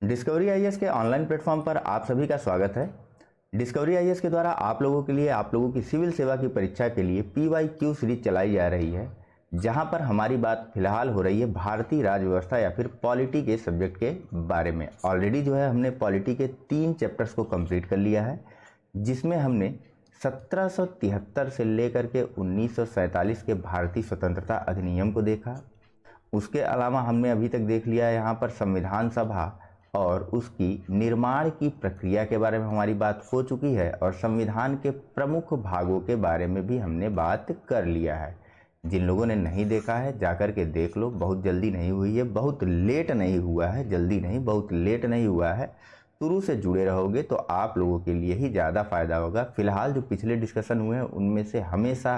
Discovery IAS के online platform पर आप सभी का स्वागत है। डिस्कवरी आईएएस के द्वारा आप लोगों के लिए आप लोगों की सिविल सेवा की परीक्षा के लिए PYQ सीरीज चलाई जा रही है, जहां पर हमारी बात फिलहाल हो रही है भारतीय राज व्यवस्था या फिर पॉलिटी के सब्जेक्ट के बारे में। ऑलरेडी जो है हमने पॉलिटी के 3 चैप्टर्स को कंप्लीट कर लिया है, जिसमें हमने 1773 से लेकर के 1947 के भारतीय स्वतंत्रता अधिनियम को देखा। उसके अलावा हमने अभी तक देख लिया है यहाँ पर संविधान सभा और उसकी निर्माण की प्रक्रिया के बारे में हमारी बात हो चुकी है, और संविधान के प्रमुख भागों के बारे में भी हमने बात कर लिया है। जिन लोगों ने नहीं देखा है जाकर के देख लो, बहुत जल्दी नहीं हुई है, बहुत लेट नहीं हुआ है, जल्दी नहीं बहुत लेट नहीं हुआ है। शुरू से जुड़े रहोगे तो आप लोगों के लिए ही ज़्यादा फायदा होगा। फिलहाल जो पिछले डिस्कशन हुए हैं उनमें से हमेशा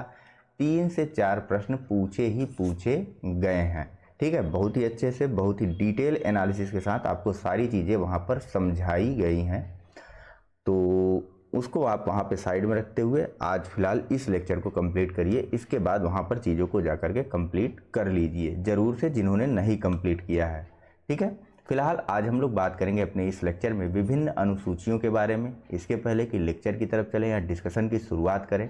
3 से 4 प्रश्न पूछे ही पूछे गए हैं, ठीक है। बहुत ही अच्छे से, बहुत ही डिटेल एनालिसिस के साथ आपको सारी चीज़ें वहाँ पर समझाई गई हैं, तो उसको आप वहाँ पे साइड में रखते हुए आज फिलहाल इस लेक्चर को कंप्लीट करिए। इसके बाद वहाँ पर चीज़ों को जाकर के कंप्लीट कर लीजिए ज़रूर से, जिन्होंने नहीं कंप्लीट किया है, ठीक है। फिलहाल आज हम लोग बात करेंगे अपने इस लेक्चर में विभिन्न अनुसूचियों के बारे में। इसके पहले कि लेक्चर की तरफ चलें या डिस्कशन की शुरुआत करें,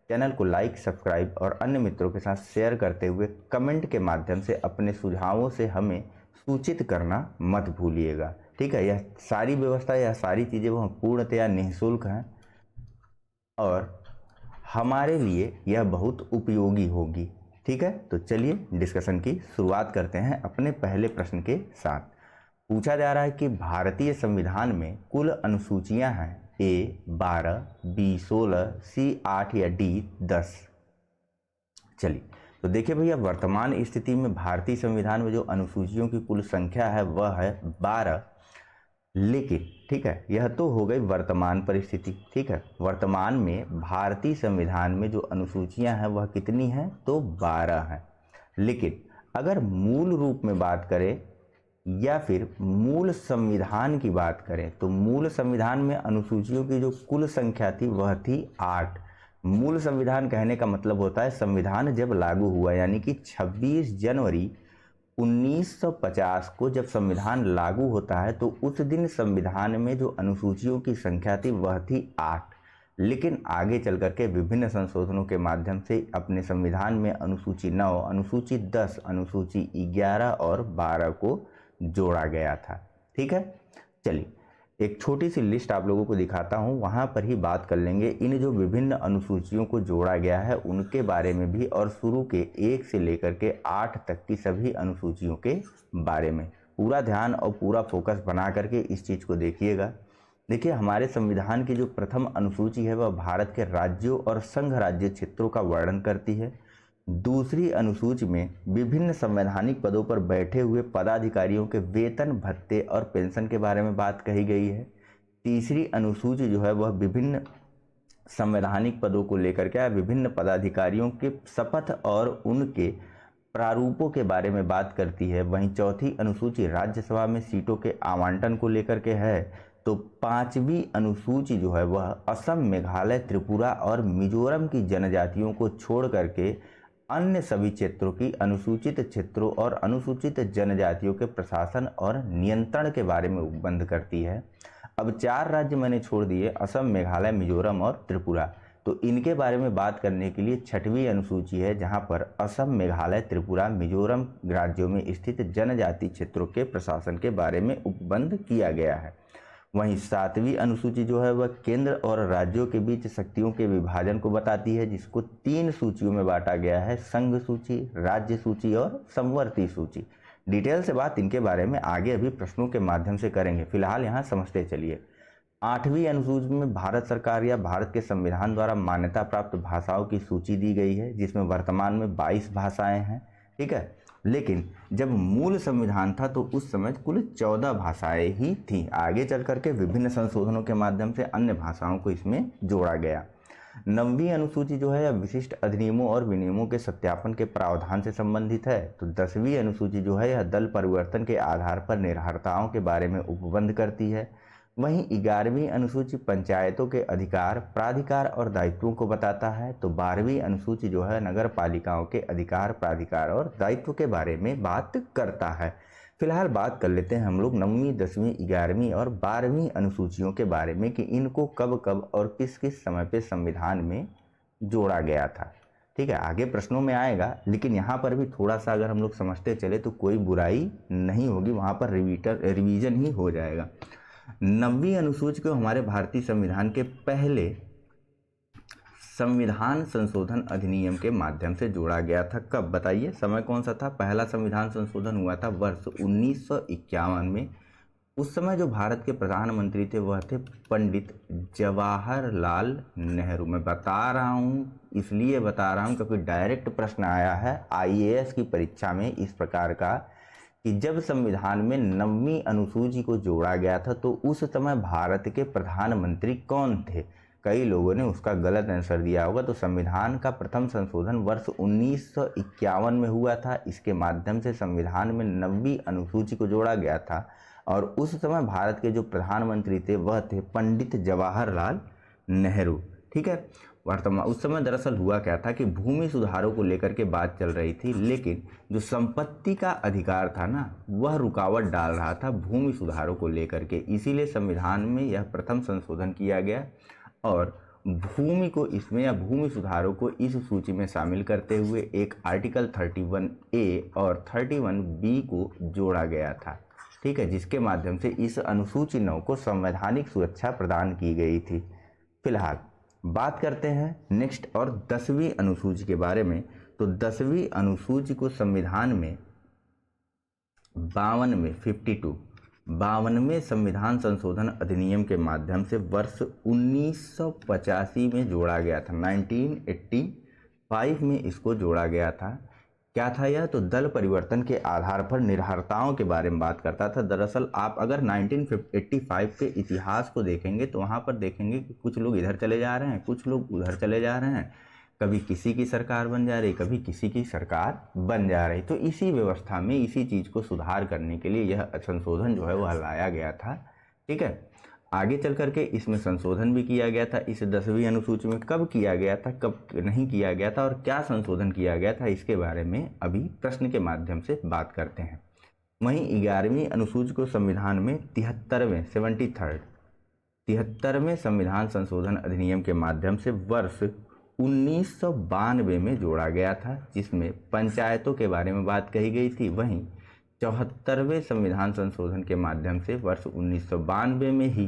चैनल को लाइक, सब्सक्राइब और अन्य मित्रों के साथ शेयर करते हुए कमेंट के माध्यम से अपने सुझावों से हमें सूचित करना मत भूलिएगा, ठीक है। यह सारी व्यवस्था, यह सारी चीज़ें वह पूर्णतया निःशुल्क हैं और हमारे लिए यह बहुत उपयोगी होगी, ठीक है। तो चलिए डिस्कशन की शुरुआत करते हैं अपने पहले प्रश्न के साथ। पूछा जा रहा है कि भारतीय संविधान में कुल अनुसूचियां हैं A 12, B 16, C 8 या D 10। चलिए तो देखिए भैया, वर्तमान स्थिति में भारतीय संविधान में जो अनुसूचियों की कुल संख्या है वह है 12, लेकिन ठीक है, यह तो हो गई वर्तमान परिस्थिति, ठीक है। वर्तमान में भारतीय संविधान में जो अनुसूचियां हैं वह कितनी हैं, तो 12 हैं। लेकिन अगर मूल रूप में बात करें या फिर मूल संविधान की बात करें तो मूल संविधान में अनुसूचियों की जो कुल संख्या थी वह थी 8। मूल संविधान कहने का मतलब होता है संविधान जब लागू हुआ, यानी कि 26 जनवरी 1950 को जब संविधान लागू होता है तो उस दिन संविधान में जो अनुसूचियों की संख्या थी वह थी 8। लेकिन आगे चल करके विभिन्न संशोधनों के माध्यम से अपने संविधान में अनुसूची 9, अनुसूची 10, अनुसूची 11 और 12 को जोड़ा गया था, ठीक है। चलिए एक छोटी सी लिस्ट आप लोगों को दिखाता हूं, वहां पर ही बात कर लेंगे इन जो विभिन्न अनुसूचियों को जोड़ा गया है उनके बारे में भी, और शुरू के 1 से लेकर के 8 तक की सभी अनुसूचियों के बारे में। पूरा ध्यान और पूरा फोकस बना करके इस चीज़ को देखिएगा। देखिए, हमारे संविधान की जो प्रथम अनुसूची है वह भारत के राज्यों और संघ राज्य क्षेत्रों का वर्णन करती है। दूसरी अनुसूची में विभिन्न संवैधानिक पदों पर बैठे हुए पदाधिकारियों के वेतन, भत्ते और पेंशन के बारे में बात कही गई है। तीसरी अनुसूची जो है वह विभिन्न संवैधानिक पदों को लेकर के विभिन्न पदाधिकारियों के शपथ और उनके प्रारूपों के बारे में बात करती है। वहीं चौथी अनुसूची राज्यसभा में सीटों के आवंटन को लेकर के है। तो 5वीं अनुसूची जो है वह असम, मेघालय, त्रिपुरा और मिजोरम की जनजातियों को छोड़ करके अन्य सभी क्षेत्रों की अनुसूचित क्षेत्रों और अनुसूचित जनजातियों के प्रशासन और नियंत्रण के बारे में उपबंध करती है। अब 4 राज्य मैंने छोड़ दिए, असम, मेघालय, मिजोरम और त्रिपुरा। तो इनके बारे में बात करने के लिए 6वीं अनुसूची है, जहां पर असम, मेघालय, त्रिपुरा, मिजोरम राज्यों में स्थित जनजाति क्षेत्रों के प्रशासन के बारे में उपबंध किया गया है। वहीं 7वीं अनुसूची जो है वह केंद्र और राज्यों के बीच शक्तियों के विभाजन को बताती है, जिसको 3 सूचियों में बांटा गया है, संघ सूची, राज्य सूची और समवर्ती सूची। डिटेल से बात इनके बारे में आगे अभी प्रश्नों के माध्यम से करेंगे, फिलहाल यहाँ समझते चलिए। 8वीं अनुसूची में भारत सरकार या भारत के संविधान द्वारा मान्यता प्राप्त भाषाओं की सूची दी गई है, जिसमें वर्तमान में 22 भाषाएं हैं, ठीक है। लेकिन जब मूल संविधान था तो उस समय कुल 14 भाषाएं ही थी। आगे चल करके विभिन्न संशोधनों के माध्यम से अन्य भाषाओं को इसमें जोड़ा गया। 9वीं अनुसूची जो है विशिष्ट अधिनियमों और विनियमों के सत्यापन के प्रावधान से संबंधित है। तो 10वीं अनुसूची जो है यह दल परिवर्तन के आधार पर निर्भरताओं के बारे में उपबंध करती है। वहीं 11वीं अनुसूची पंचायतों के अधिकार, प्राधिकार और दायित्वों को बताता है। तो 12वीं अनुसूची जो है नगर पालिकाओं के अधिकार, प्राधिकार और दायित्व के बारे में बात करता है। फिलहाल बात कर लेते हैं हम लोग 9वीं 10वीं 11वीं और 12वीं अनुसूचियों के बारे में कि इनको कब कब और किस किस समय पे संविधान में जोड़ा गया था। ठीक है, आगे प्रश्नों में आएगा, लेकिन यहाँ पर भी थोड़ा सा अगर हम लोग समझते चले तो कोई बुराई नहीं होगी, वहाँ पर रिवीजन ही हो जाएगा। 9वीं अनुसूची को हमारे भारतीय संविधान के पहले संविधान संशोधन अधिनियम के माध्यम से जोड़ा गया था। कब बताइए, समय कौन सा था? पहला संविधान संशोधन हुआ था वर्ष 1951 में। उस समय जो भारत के प्रधानमंत्री थे वह थे पंडित जवाहरलाल नेहरू। मैं बता रहा हूँ, इसलिए बता रहा हूँ क्योंकि डायरेक्ट प्रश्न आया है आईएएस की परीक्षा में इस प्रकार का कि जब संविधान में 9वीं अनुसूची को जोड़ा गया था तो उस समय भारत के प्रधानमंत्री कौन थे। कई लोगों ने उसका गलत आंसर दिया होगा। तो संविधान का प्रथम संशोधन वर्ष 1951 में हुआ था। इसके माध्यम से संविधान में 9वीं अनुसूची को जोड़ा गया था और उस समय भारत के जो प्रधानमंत्री थे वह थे पंडित जवाहरलाल नेहरू। ठीक है, वर्तमान उस समय दरअसल हुआ क्या था कि भूमि सुधारों को लेकर के बात चल रही थी, लेकिन जो संपत्ति का अधिकार था ना वह रुकावट डाल रहा था भूमि सुधारों को लेकर के। इसीलिए संविधान में यह प्रथम संशोधन किया गया और भूमि को इसमें या भूमि सुधारों को इस सूची में शामिल करते हुए एक आर्टिकल 31A और 31B को जोड़ा गया था। ठीक है, जिसके माध्यम से इस अनुसूची 9 को संवैधानिक सुरक्षा प्रदान की गई थी। फिलहाल बात करते हैं नेक्स्ट और 10वीं अनुसूची के बारे में। तो 10वीं अनुसूची को संविधान में 52वें संविधान संशोधन अधिनियम के माध्यम से वर्ष 1985 में जोड़ा गया था। 1985 में इसको जोड़ा गया था। क्या था यह? तो दल परिवर्तन के आधार पर निरर्हताओं के बारे में बात करता था। दरअसल आप अगर 1985 के इतिहास को देखेंगे तो वहाँ पर देखेंगे कि कुछ लोग इधर चले जा रहे हैं, कुछ लोग उधर चले जा रहे हैं, कभी किसी की सरकार बन जा रही, कभी किसी की सरकार बन जा रही। तो इसी व्यवस्था में इसी चीज़ को सुधार करने के लिए यह संशोधन जो है वह लाया गया था। ठीक है, आगे चल करके इसमें संशोधन भी किया गया था। इस 10वीं अनुसूची में कब किया गया था, कब नहीं किया गया था और क्या संशोधन किया गया था, इसके बारे में अभी प्रश्न के माध्यम से बात करते हैं। वहीं 11वीं अनुसूची को संविधान में 73वें संविधान संशोधन अधिनियम के माध्यम से वर्ष 1992 में जोड़ा गया था, जिसमें पंचायतों के बारे में बात कही गई थी। वहीं 74वें संविधान संशोधन के माध्यम से वर्ष 1992 में ही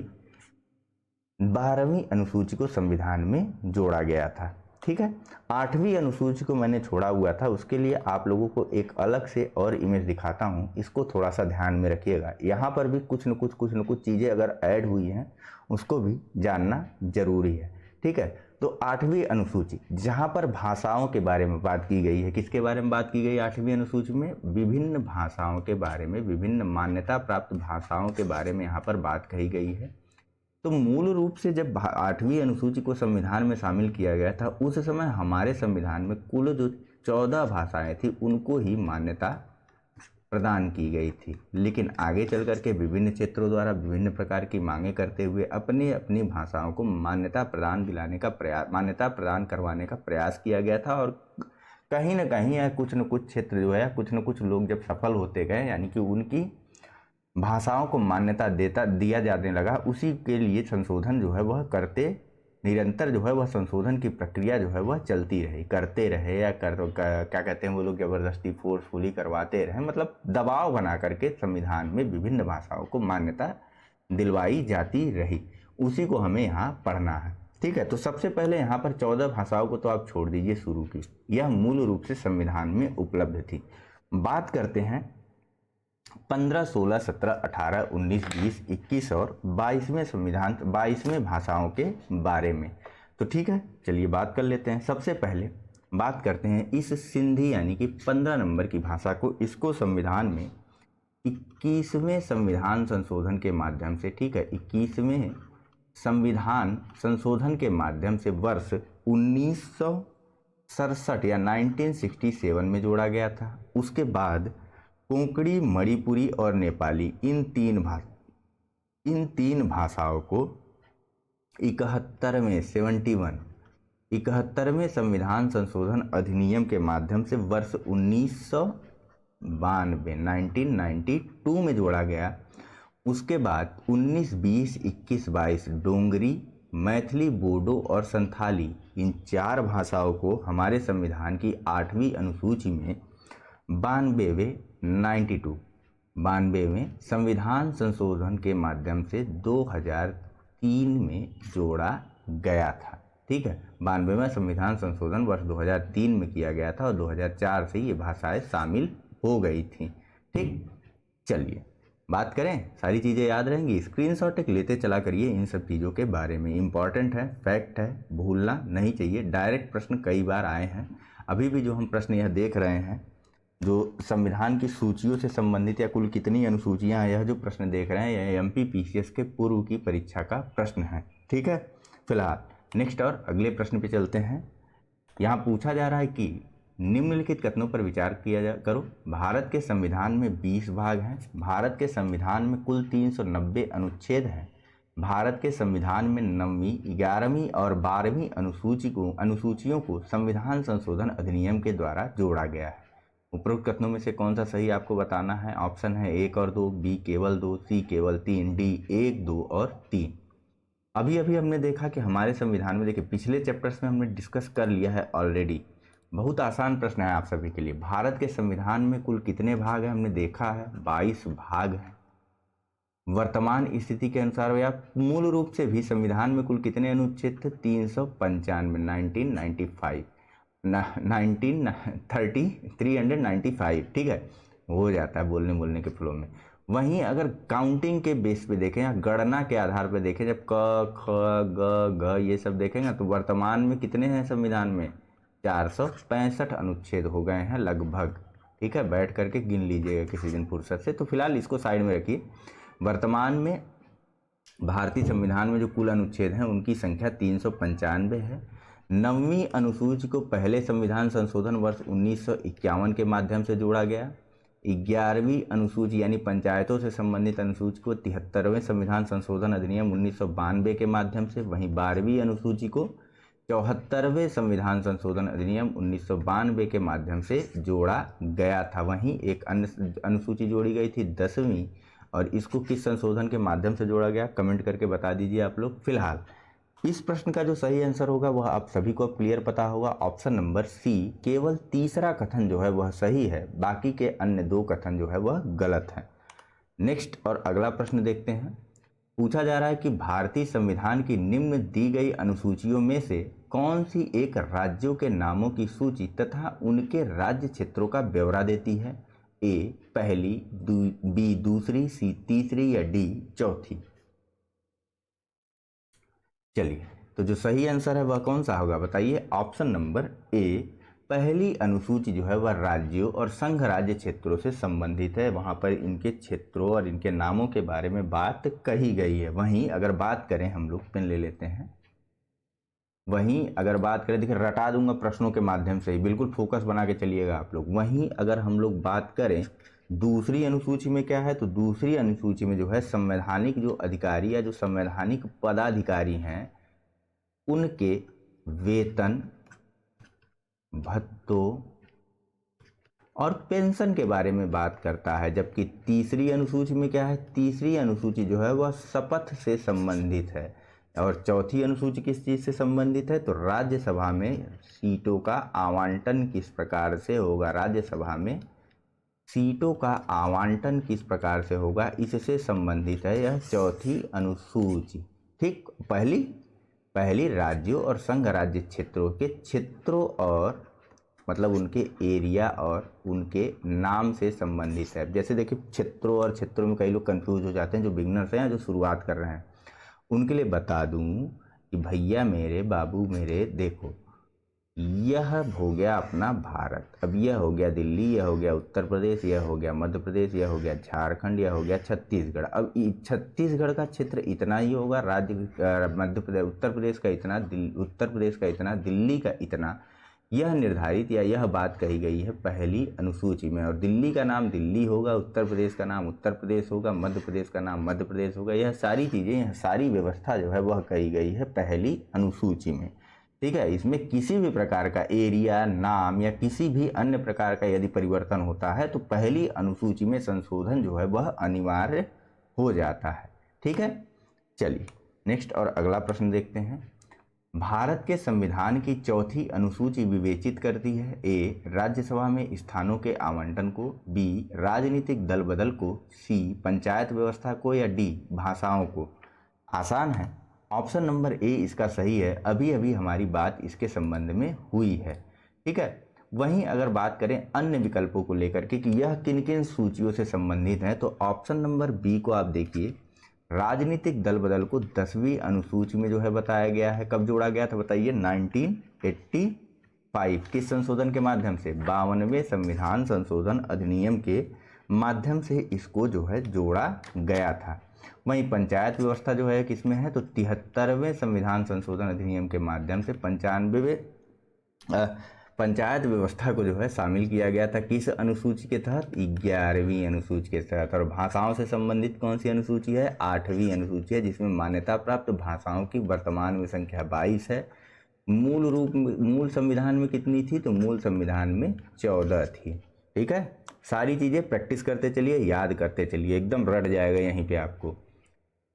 12वीं अनुसूची को संविधान में जोड़ा गया था। ठीक है, 8वीं अनुसूची को मैंने छोड़ा हुआ था, उसके लिए आप लोगों को एक अलग से और इमेज दिखाता हूँ, इसको थोड़ा सा ध्यान में रखिएगा। यहाँ पर भी कुछ न कुछ चीज़ें अगर ऐड हुई हैं उसको भी जानना जरूरी है। ठीक है, तो 8वीं अनुसूची जहाँ पर भाषाओं के बारे में बात की गई है, किसके बारे में बात की गई 8वीं अनुसूची में? विभिन्न भाषाओं के बारे में, विभिन्न मान्यता प्राप्त भाषाओं के बारे में यहाँ पर बात कही गई है। तो मूल रूप से जब 8वीं अनुसूची को संविधान में शामिल किया गया था उस समय हमारे संविधान में कुल जो 14 भाषाएं थी उनको ही मान्यता प्रदान की गई थी। लेकिन आगे चल करके विभिन्न क्षेत्रों द्वारा विभिन्न प्रकार की मांगे करते हुए अपनी अपनी भाषाओं को मान्यता प्रदान करवाने का प्रयास किया गया था। और कहीं ना कहीं या कुछ न कुछ क्षेत्र जो है, कुछ न कुछ लोग जब सफल होते गए, यानी कि उनकी भाषाओं को मान्यता दिया जाने लगा, उसी के लिए संशोधन जो है वह करते निरंतर जो है वह संशोधन की प्रक्रिया जो है वह चलती रही, करते रहे या क्या कहते हैं वो लोग, जबरदस्ती फोर्सफुली करवाते रहे, मतलब दबाव बना करके संविधान में विभिन्न भाषाओं को मान्यता दिलवाई जाती रही। उसी को हमें यहाँ पढ़ना है। ठीक है, तो सबसे पहले यहाँ पर 14 भाषाओं को तो आप छोड़ दीजिए शुरू की, यह मूल रूप से संविधान में उपलब्ध थी। बात करते हैं 15, 16, 17, 18, 19, 20, 21 और 22वें भाषाओं के बारे में। तो ठीक है, चलिए बात कर लेते हैं। सबसे पहले बात करते हैं इस सिंधी यानी कि 15 नंबर की भाषा को, इसको संविधान में 21वें संविधान संशोधन के माध्यम से, ठीक है, 21वें संविधान संशोधन के माध्यम से वर्ष 1967 या 1967 में जोड़ा गया था। उसके बाद कोंकणी, मणिपुरी और नेपाली इन तीन भाषाओं को 71वें संविधान संशोधन अधिनियम के माध्यम से वर्ष 1992 में जोड़ा गया। उसके बाद 19, 20, 21, 22 डोंगरी, मैथिली, बोडो और संथाली इन 4 भाषाओं को हमारे संविधान की 8वीं अनुसूची में 92वें संविधान संशोधन के माध्यम से 2003 में जोड़ा गया था। ठीक है, 92वां संविधान संशोधन वर्ष 2003 में किया गया था और 2004 से ये भाषाएं शामिल हो गई थी। ठीक, चलिए बात करें, सारी चीज़ें याद रहेंगी। स्क्रीनशॉट एक लेते चला करिए इन सब चीज़ों के बारे में, इंपॉर्टेंट है, फैक्ट है, भूलना नहीं चाहिए। डायरेक्ट प्रश्न कई बार आए हैं, अभी भी जो हम प्रश्न यह देख रहे हैं जो संविधान की सूचियों से संबंधित या कुल कितनी अनुसूचियां, यह जो प्रश्न देख रहे हैं यह एमपीपीसीएस के पूर्व की परीक्षा का प्रश्न है। ठीक है, फिलहाल नेक्स्ट और अगले प्रश्न पे चलते हैं। यहाँ पूछा जा रहा है कि निम्नलिखित कथनों पर विचार करो। भारत के संविधान में 20 भाग हैं। भारत के संविधान में कुल 390 अनुच्छेद हैं। भारत के संविधान में 9वीं, 11वीं और 12वीं अनुसूचियों को संविधान संशोधन अधिनियम के द्वारा जोड़ा गया है। उपरोक्त कथनों में से कौन सा सही आपको बताना है। ऑप्शन है 1 और 2, बी केवल 2, सी केवल 3, डी 1, 2 और 3। अभी हमने देखा कि हमारे संविधान में, देखिए पिछले चैप्टर्स में हमने डिस्कस कर लिया है ऑलरेडी। बहुत आसान प्रश्न है आप सभी के लिए। भारत के संविधान में कुल कितने भाग हैं हमने देखा है, 22 भाग हैं। वर्तमान स्थिति के अनुसार या मूल रूप से भी संविधान में कुल कितने अनुच्छेद थे, 395, 395। ठीक है, हो जाता है बोलने के फ्लो में। वहीं अगर काउंटिंग के बेस पे देखें या गणना के आधार पे देखें, जब क, ख, ग, घ ये सब देखेंगे तो वर्तमान में कितने हैं संविधान में, 465 अनुच्छेद हो गए हैं लगभग। ठीक है, बैठ करके गिन लीजिएगा किसी दिन फुर्सत से। तो फिलहाल इसको साइड में रखिए। वर्तमान में भारतीय संविधान में जो कुल अनुच्छेद हैं उनकी संख्या 395 है। 9वीं अनुसूची को पहले संविधान संशोधन वर्ष 1951 के माध्यम से जोड़ा गया। 11वीं अनुसूची यानी पंचायतों से संबंधित अनुसूची को 73वें संविधान संशोधन अधिनियम 1992 के माध्यम से, वहीं 12वीं अनुसूची को 74वें संविधान संशोधन अधिनियम 1992 के माध्यम से जोड़ा गया था। वहीं एक अन्य अनुसूची जोड़ी गई थी 10वीं, और इसको किस संशोधन के माध्यम से जोड़ा गया, कमेंट करके बता दीजिए आप लोग। फिलहाल इस प्रश्न का जो सही आंसर होगा वह आप सभी को क्लियर पता होगा, ऑप्शन नंबर सी। केवल तीसरा कथन जो है वह सही है, बाकी के अन्य 2 कथन जो है वह गलत है। नेक्स्ट और अगला प्रश्न देखते हैं। पूछा जा रहा है कि भारतीय संविधान की निम्न दी गई अनुसूचियों में से कौन सी एक राज्यों के नामों की सूची तथा उनके राज्य क्षेत्रों का ब्यौरा देती है। ए पहली, बी दूसरी, सी तीसरी या डी चौथी। चलिए, तो जो सही आंसर है वह कौन सा होगा बताइए। ऑप्शन नंबर ए, पहली अनुसूची जो है वह राज्यों और संघ राज्य क्षेत्रों से संबंधित है। वहाँ पर इनके क्षेत्रों और इनके नामों के बारे में बात कही गई है। वहीं अगर बात करें, हम लोग पेन ले लेते हैं, वहीं अगर बात करें, देखिए रटा दूंगा प्रश्नों के माध्यम से ही, बिल्कुल फोकस बना के चलिएगा आप लोग। वहीं अगर हम लोग बात करें दूसरी अनुसूची में क्या है, तो दूसरी अनुसूची में जो है संवैधानिक जो अधिकारी या जो संवैधानिक पदाधिकारी हैं उनके वेतन, भत्तों और पेंशन के बारे में बात करता है। जबकि तीसरी अनुसूची में क्या है, तीसरी अनुसूची जो है वह शपथ से संबंधित है। और चौथी अनुसूची किस चीज़ से संबंधित है, तो राज्यसभा में सीटों का आवंटन किस प्रकार से होगा, राज्यसभा में सीटों का आवंटन किस प्रकार से होगा, इससे संबंधित है यह चौथी अनुसूची। ठीक, पहली राज्यों और संघ राज्य क्षेत्रों के क्षेत्रों और मतलब उनके एरिया और उनके नाम से संबंधित है। जैसे देखिए क्षेत्रों और क्षेत्रों में कई लोग कंफ्यूज हो जाते हैं, जो बिगनर्स हैं, जो शुरुआत कर रहे हैं, उनके लिए बता दूं कि भैया मेरे, बाबू मेरे, देखो यह हो गया अपना भारत। अब यह हो गया दिल्ली, यह हो गया उत्तर प्रदेश, यह हो गया मध्य प्रदेश, यह हो गया झारखंड, यह हो गया छत्तीसगढ़। अब छत्तीसगढ़ का क्षेत्र इतना ही होगा, राज्य मध्य प्रदेश, उत्तर प्रदेश का इतना, उत्तर प्रदेश का इतना, दिल्ली का इतना, यह निर्धारित या यह बात कही गई है पहली अनुसूची में। और दिल्ली का नाम दिल्ली होगा, उत्तर प्रदेश का नाम उत्तर प्रदेश होगा, मध्य प्रदेश का नाम मध्य प्रदेश होगा। यह सारी चीज़ें, यह सारी व्यवस्था जो है वह कही गई है पहली अनुसूची में। ठीक है। इसमें किसी भी प्रकार का एरिया, नाम या किसी भी अन्य प्रकार का यदि परिवर्तन होता है तो पहली अनुसूची में संशोधन जो है वह अनिवार्य हो जाता है। ठीक है, चलिए नेक्स्ट और अगला प्रश्न देखते हैं। भारत के संविधान की चौथी अनुसूची विवेचित करती है ए राज्यसभा में स्थानों के आवंटन को, बी राजनीतिक दल बदल को, सी पंचायत व्यवस्था को, या डी भाषाओं को। आसान है, ऑप्शन नंबर ए इसका सही है। अभी अभी हमारी बात इसके संबंध में हुई है। ठीक है, वहीं अगर बात करें अन्य विकल्पों को लेकर के कि यह किन किन सूचियों से संबंधित है, तो ऑप्शन नंबर बी को आप देखिए, राजनीतिक दल बदल को 10वीं अनुसूची में जो है बताया गया है। कब जोड़ा गया था बताइए? 1985। किस संशोधन के माध्यम से? 52वें संविधान संशोधन अधिनियम के माध्यम से इसको जो है जोड़ा गया था। वहीं पंचायत व्यवस्था जो है किसमें है? तो 73वें संविधान संशोधन अधिनियम के माध्यम से 95वें पंचायत व्यवस्था को जो है शामिल किया गया था। किस अनुसूची के तहत? 11वीं अनुसूची के तहत। और भाषाओं से संबंधित कौन सी अनुसूची है? 8वीं अनुसूची है, जिसमें मान्यता प्राप्त भाषाओं की वर्तमान में संख्या 22 है। मूल संविधान में कितनी थी? तो मूल संविधान में 14 थी। ठीक है, सारी चीज़ें प्रैक्टिस करते चलिए, याद करते चलिए, एकदम रट जाएगा यहीं पे आपको।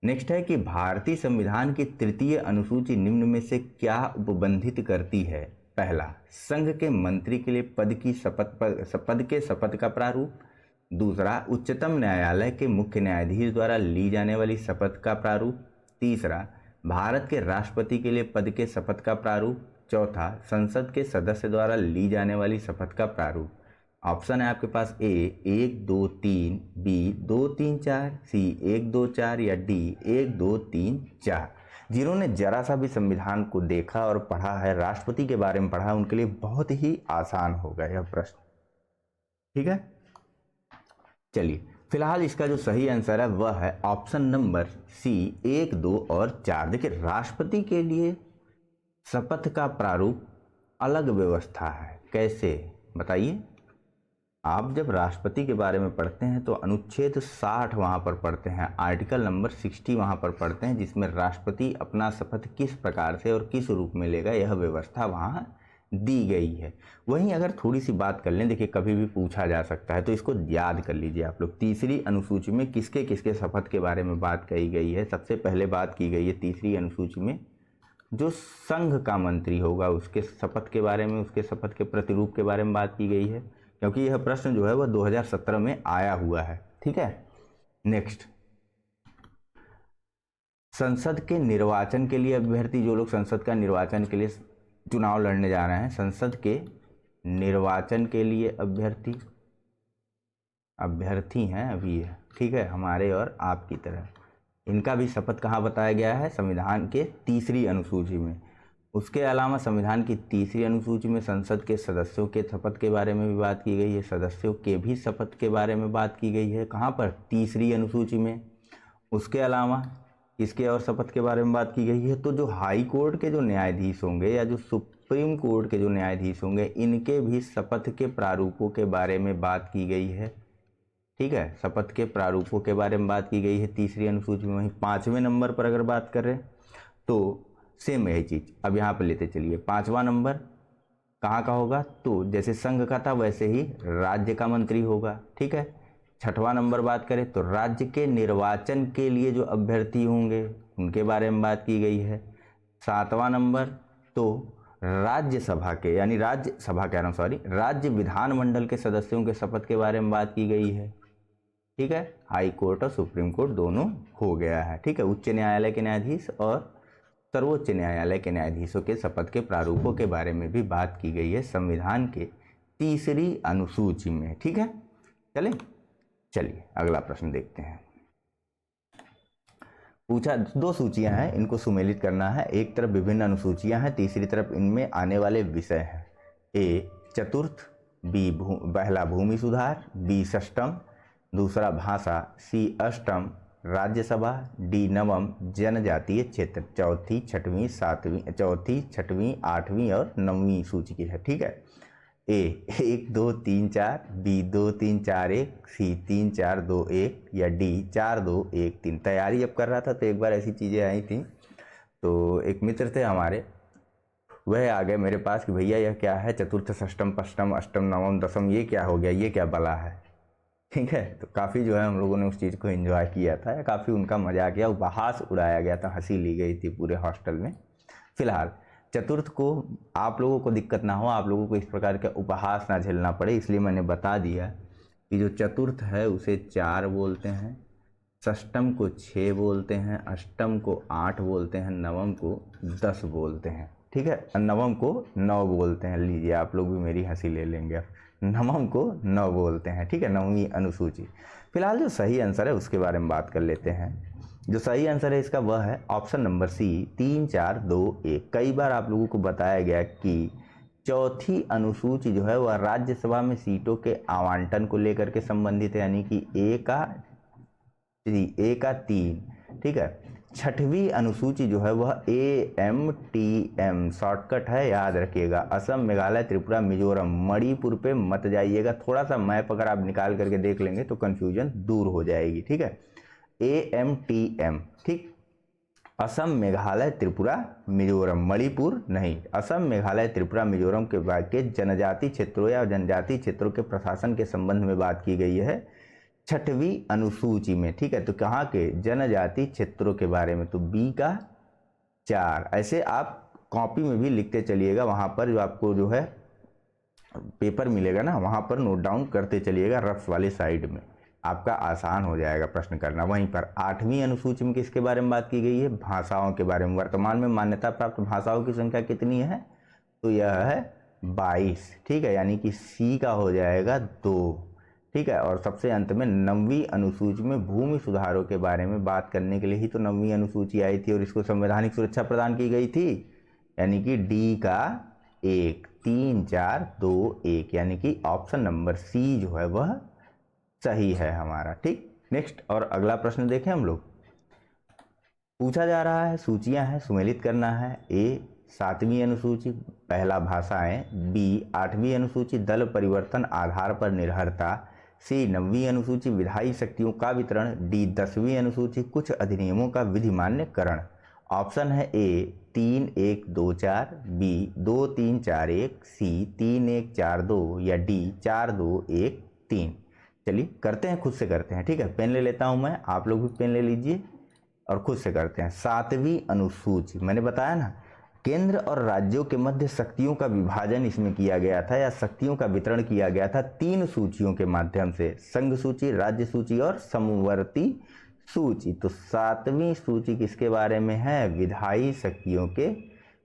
नेक्स्ट है कि भारतीय संविधान की तृतीय अनुसूची निम्न में से क्या उपबंधित करती है? पहला, संघ के मंत्री के लिए पद के शपथ का प्रारूप। दूसरा, उच्चतम न्यायालय के मुख्य न्यायाधीश द्वारा ली जाने वाली शपथ का प्रारूप। तीसरा, भारत के राष्ट्रपति के लिए पद के शपथ का प्रारूप। चौथा, संसद के सदस्य द्वारा ली जाने वाली शपथ का प्रारूप। ऑप्शन है आपके पास ए 1 2 3, बी 2 3 4, सी 1 2 4, या डी 1 2 3 4। जिन्होंने जरा सा भी संविधान को देखा और पढ़ा है, राष्ट्रपति के बारे में पढ़ा है, उनके लिए बहुत ही आसान होगा यह प्रश्न। ठीक है, चलिए फिलहाल इसका जो सही आंसर है वह है ऑप्शन नंबर सी 1 2 और 4। देखिए, राष्ट्रपति के लिए शपथ का प्रारूप अलग व्यवस्था है। कैसे बताइए? आप जब राष्ट्रपति के बारे में पढ़ते हैं तो अनुच्छेद 60 वहाँ पर पढ़ते हैं, आर्टिकल नंबर 60 वहाँ पर पढ़ते हैं, जिसमें राष्ट्रपति अपना शपथ किस प्रकार से और किस रूप में लेगा यह व्यवस्था वहाँ दी गई है। वहीं अगर थोड़ी सी बात कर लें, देखिए कभी भी पूछा जा सकता है तो इसको याद कर लीजिए आप लोग। तीसरी अनुसूची में किसके किसके शपथ के बारे में बात कही गई है? सबसे पहले बात की गई है तीसरी अनुसूची में जो संघ का मंत्री होगा उसके शपथ के बारे में, उसके शपथ के प्रतिरूप के बारे में बात की गई है, क्योंकि यह प्रश्न जो है वह 2017 में आया हुआ है। ठीक है, नेक्स्ट, संसद के निर्वाचन के लिए अभ्यर्थी, जो लोग संसद का निर्वाचन के लिए चुनाव लड़ने जा रहे हैं, संसद के निर्वाचन के लिए अभ्यर्थी हैं अभी, ठीक है, हमारे और आपकी तरह, इनका भी शपथ कहाँ बताया गया है? संविधान के तीसरी अनुसूची में। उसके अलावा संविधान की तीसरी अनुसूची में संसद के सदस्यों के शपथ के बारे में भी बात की गई है, सदस्यों के भी शपथ के बारे में बात की गई है। कहाँ पर? तीसरी अनुसूची में। उसके अलावा इसके और शपथ के बारे में बात की गई है। तो जो हाई कोर्ट के जो न्यायाधीश होंगे या जो सुप्रीम कोर्ट के जो न्यायाधीश होंगे, इनके भी शपथ के प्रारूपों के बारे में बात की गई है। ठीक है, शपथ के प्रारूपों के बारे में बात की गई है तीसरी अनुसूची में। वहीं 5वें नंबर पर अगर बात करें तो सेम यही चीज़ अब यहाँ पर लेते चलिए। 5वां नंबर कहाँ का होगा? तो जैसे संघ का था वैसे ही राज्य का मंत्री होगा। ठीक है, 6वां नंबर बात करें तो राज्य के निर्वाचन के लिए जो अभ्यर्थी होंगे उनके बारे में बात की गई है। 7वां नंबर तो राज्यसभा के, यानी राज्यसभा कह रहा हूँ सॉरी, राज्य विधानमंडल के सदस्यों के शपथ के बारे में बात की गई है। ठीक है, हाई कोर्ट और सुप्रीम कोर्ट दोनों हो गया है। ठीक है, उच्च न्यायालय के न्यायाधीश और सर्वोच्च न्यायालय के न्यायाधीशों के शपथ के प्रारूपों के बारे में भी बात की गई है संविधान के तीसरी अनुसूची में। ठीक है, चलिए अगला प्रश्न देखते हैं। पूछा, 2 सूचियां हैं, इनको सुमेलित करना है। एक तरफ विभिन्न अनुसूचियां हैं, तीसरी तरफ इनमें आने वाले विषय हैं। ए चतुर्थ, बी पहला भूमि सुधार, बी षष्टम, दूसरा भाषा, सी अष्टम राज्यसभा, डी नवम जनजातीय क्षेत्र, चौथी, छठवीं, 8वीं और 9वीं सूची की है। ठीक है, ए 1 2 3 4, बी 2 3 4 1, सी 3 4 2 1, या डी 4 2 1 3। तैयारी जब कर रहा था तो एक बार ऐसी चीज़ें आई थी, तो एक मित्र थे हमारे, वह आ गए मेरे पास कि भैया यह क्या है, चतुर्थ षष्टम पंचम अष्टम नवम दसम, ये क्या हो गया, ये क्या बला है। ठीक है, तो काफ़ी जो है हम लोगों ने उस चीज़ को एंजॉय किया था, काफ़ी उनका मजाक किया, उपहास उड़ाया गया था, हंसी ली गई थी पूरे हॉस्टल में। फिलहाल चतुर्थ को आप लोगों को दिक्कत ना हो, आप लोगों को इस प्रकार का उपहास ना झेलना पड़े, इसलिए मैंने बता दिया कि जो चतुर्थ है उसे 4 बोलते हैं, षष्टम को 6 बोलते हैं, अष्टम को 8 बोलते हैं, नवम को 10 बोलते हैं। ठीक है, नवम को 9 बोलते हैं। लीजिए आप लोग भी मेरी हंसी ले लेंगे, नवम को 9 बोलते हैं। ठीक है, नववीं अनुसूची। फिलहाल जो सही आंसर है उसके बारे में बात कर लेते हैं। जो सही आंसर है इसका वह है ऑप्शन नंबर सी, 3 4 2 1। कई बार आप लोगों को बताया गया कि चौथी अनुसूची जो है वह राज्यसभा में सीटों के आवंटन को लेकर के संबंधित है, यानी कि ए का 3। ठीक है, छठवीं अनुसूची जो है वह AMTM शॉर्टकट है, याद रखिएगा। असम, मेघालय, त्रिपुरा, मिजोरम, मणिपुर पे मत जाइएगा, थोड़ा सा मैप अगर आप निकाल करके देख लेंगे तो कंफ्यूजन दूर हो जाएगी। ठीक है, AMTM। ठीक, असम, मेघालय, त्रिपुरा, मिजोरम, मणिपुर नहीं। असम, मेघालय, त्रिपुरा, मिजोरम के बाद के जनजाति क्षेत्रों या जनजाति क्षेत्रों के प्रशासन के संबंध में बात की गई है छठवीं अनुसूची में। ठीक है, तो कहाँ के जनजाति क्षेत्रों के बारे में, तो बी का 4। ऐसे आप कॉपी में भी लिखते चलिएगा, वहाँ पर जो आपको जो है पेपर मिलेगा ना, वहाँ पर नोट डाउन करते चलिएगा, रफ्स वाली साइड में, आपका आसान हो जाएगा प्रश्न करना। वहीं पर 8वीं अनुसूची में किसके बारे में बात की गई है, भाषाओं के बारे में। वर्तमान में मान्यता प्राप्त भाषाओं की संख्या कितनी है, तो यह है 22। ठीक है, यानी कि सी का हो जाएगा 2। ठीक है, और सबसे अंत में 9वीं अनुसूची में भूमि सुधारों के बारे में बात करने के लिए ही तो 9वीं अनुसूची आई थी और इसको संवैधानिक सुरक्षा प्रदान की गई थी, यानी कि डी का 1, 3 4 2 1, यानी कि ऑप्शन नंबर सी जो है वह सही है हमारा। ठीक, नेक्स्ट और अगला प्रश्न देखें हम लोग। पूछा जा रहा है सूचियां हैं, सुमेलित करना है। ए 7वीं अनुसूची पहला भाषाएं, बी 8वीं अनुसूची दल परिवर्तन आधार पर निर्भरता, सी 9वीं अनुसूची विधायी शक्तियों का वितरण, डी 10वीं अनुसूची कुछ अधिनियमों का विधिमान्यकरण। ऑप्शन है ए 3 1 2 4, बी 2 3 4 1, सी 3 1 4 2 या डी 4 2 1 3। चलिए करते हैं, खुद से करते हैं। ठीक है, पेन ले लेता हूं मैं, आप लोग भी पेन ले लीजिए और खुद से करते हैं। 7वीं अनुसूची, मैंने बताया ना, केंद्र और राज्यों के मध्य शक्तियों का विभाजन इसमें किया गया था या शक्तियों का वितरण किया गया था 3 सूचियों के माध्यम से, संघ सूची, राज्य सूची और समवर्ती सूची। तो 7वीं सूची किसके बारे में है, विधायी शक्तियों के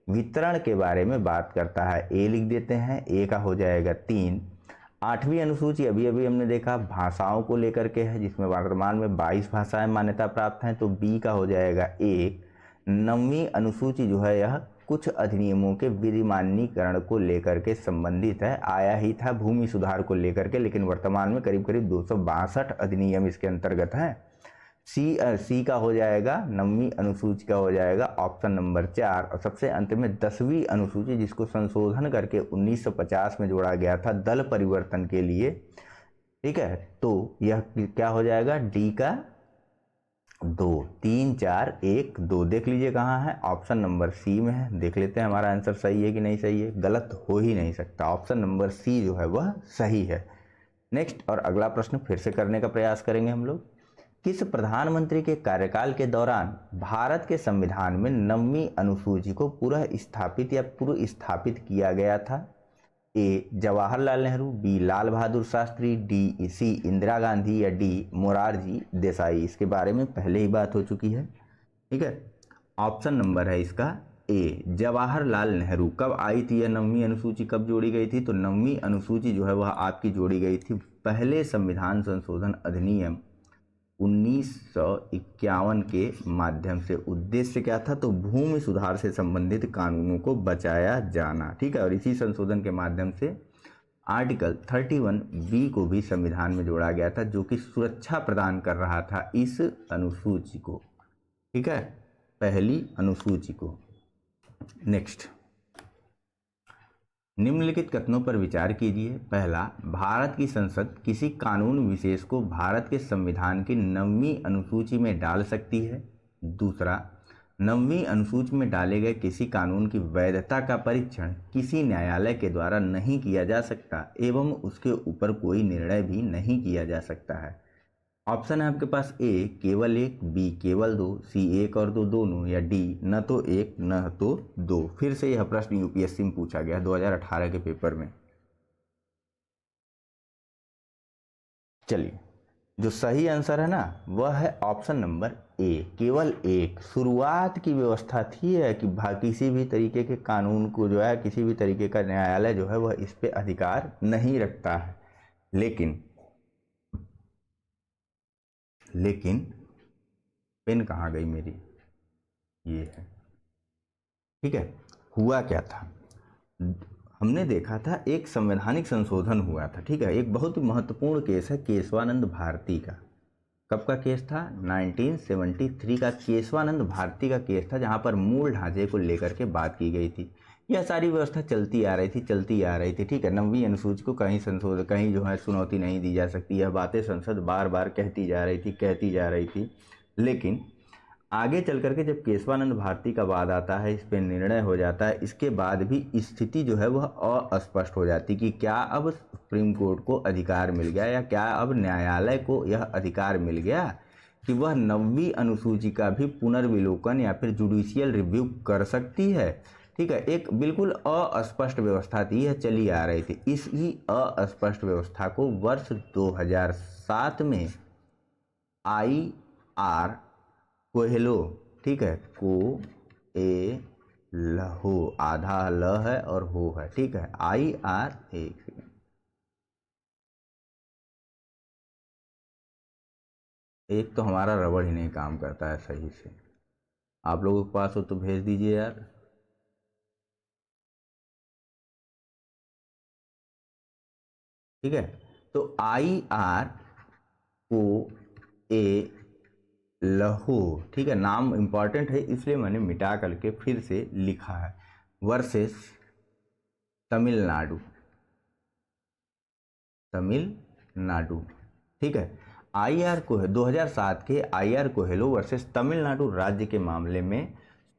वितरण के बारे में बात करता है। ए लिख देते हैं, ए का हो जाएगा 3। 8वीं अनुसूची अभी अभी हमने देखा भाषाओं को लेकर के है, जिसमें वर्तमान में 22 भाषाएं मान्यता प्राप्त हैं, तो बी का हो जाएगा 1। 9वीं अनुसूची जो है यह कुछ अधिनियमों के विधिमान्यीकरण को लेकर के संबंधित है, आया ही था भूमि सुधार को लेकर के, लेकिन वर्तमान में करीब करीब 262 अधिनियम इसके अंतर्गत हैं। सी का हो जाएगा 9वीं अनुसूची का हो जाएगा ऑप्शन नंबर 4। और सबसे अंत में 10वीं अनुसूची, जिसको संशोधन करके 1950 में जोड़ा गया था दल परिवर्तन के लिए। ठीक है, तो यह क्या हो जाएगा, डी का 2। 3 4 1 2 देख लीजिए कहाँ है, ऑप्शन नंबर सी में है। देख लेते हैं हमारा आंसर सही है कि नहीं सही है, गलत हो ही नहीं सकता, ऑप्शन नंबर सी जो है वह सही है। नेक्स्ट और अगला प्रश्न फिर से करने का प्रयास करेंगे हम लोग। किस प्रधानमंत्री के कार्यकाल के दौरान भारत के संविधान में 9वीं अनुसूची को पुनः स्थापित या पूर्व स्थापित किया गया था। ए Jawaharlal Nehru, B Lal Bahadur Shastri, D C Indira Gandhi या डी मोरारजी देसाई। इसके बारे में पहले ही बात हो चुकी है। ठीक है, ऑप्शन नंबर है इसका ए जवाहरलाल नेहरू। कब आई थी यह 9वीं अनुसूची, कब जोड़ी गई थी, तो 9वीं अनुसूची जो है वह आपकी जोड़ी गई थी पहले संविधान संशोधन अधिनियम 1951 के माध्यम से। उद्देश्य क्या था, तो भूमि सुधार से संबंधित कानूनों को बचाया जाना। ठीक है, और इसी संशोधन के माध्यम से आर्टिकल 31B को भी संविधान में जोड़ा गया था, जो कि सुरक्षा प्रदान कर रहा था इस अनुसूची को। ठीक है, पहली अनुसूची को। नेक्स्ट, निम्नलिखित कथनों पर विचार कीजिए। पहला, भारत की संसद किसी कानून विशेष को भारत के संविधान की 9वीं अनुसूची में डाल सकती है। दूसरा, 9वीं अनुसूची में डाले गए किसी कानून की वैधता का परीक्षण किसी न्यायालय के द्वारा नहीं किया जा सकता एवं उसके ऊपर कोई निर्णय भी नहीं किया जा सकता है। ऑप्शन है आपके पास ए केवल एक, बी केवल दो, सी एक और दो दोनों, या डी न तो एक न तो दो। फिर से यह प्रश्न यूपीएससी में पूछा गया 2018 के पेपर में। चलिए, जो सही आंसर है ना वह है ऑप्शन नंबर ए, केवल एक। शुरुआत की व्यवस्था थी है कि किसी भी तरीके के कानून को जो है, किसी भी तरीके का न्यायालय जो है वह इस पे अधिकार नहीं रखता है। लेकिन पेन कहाँ गई मेरी, ये है, ठीक है। हुआ क्या था, हमने देखा था एक संवैधानिक संशोधन हुआ था, ठीक है। एक बहुत ही महत्वपूर्ण केस है केशवानंद भारती का। कब का केस था? 1973 का केशवानंद भारती का केस था, जहां पर मूल ढांचे को लेकर के बात की गई थी। यह सारी व्यवस्था चलती आ रही थी, ठीक है। 9वीं अनुसूची को कहीं जो है चुनौती नहीं दी जा सकती, यह बातें संसद बार बार कहती जा रही थी। लेकिन आगे चल करके जब केशवानंद भारती का वाद आता है, इस पर निर्णय हो जाता है, इसके बाद भी स्थिति जो है वह अस्पष्ट हो जाती कि क्या अब सुप्रीम कोर्ट को अधिकार मिल गया या क्या अब न्यायालय को यह अधिकार मिल गया कि वह 9वीं अनुसूची का भी पुनर्विलोकन या फिर जुडिशियल रिव्यू कर सकती है, ठीक है। एक बिल्कुल अस्पष्ट व्यवस्था थी, यह चली आ रही थी। इसी अस्पष्ट व्यवस्था को वर्ष 2007 में IR कोहेलो, ठीक है, लहो, आधा ल है और हो है, ठीक है, IR एक तो हमारा रबड़ ही नहीं काम करता है सही से। आप लोगों के पास हो तो भेज दीजिए यार। ठीक है, तो IR लहो, ठीक है, नाम इंपॉर्टेंट है इसलिए मैंने मिटा करके फिर से लिखा है, वर्सेस तमिलनाडु, ठीक है। IR को 2007 के IR कोहेलो वर्सेस तमिलनाडु राज्य के मामले में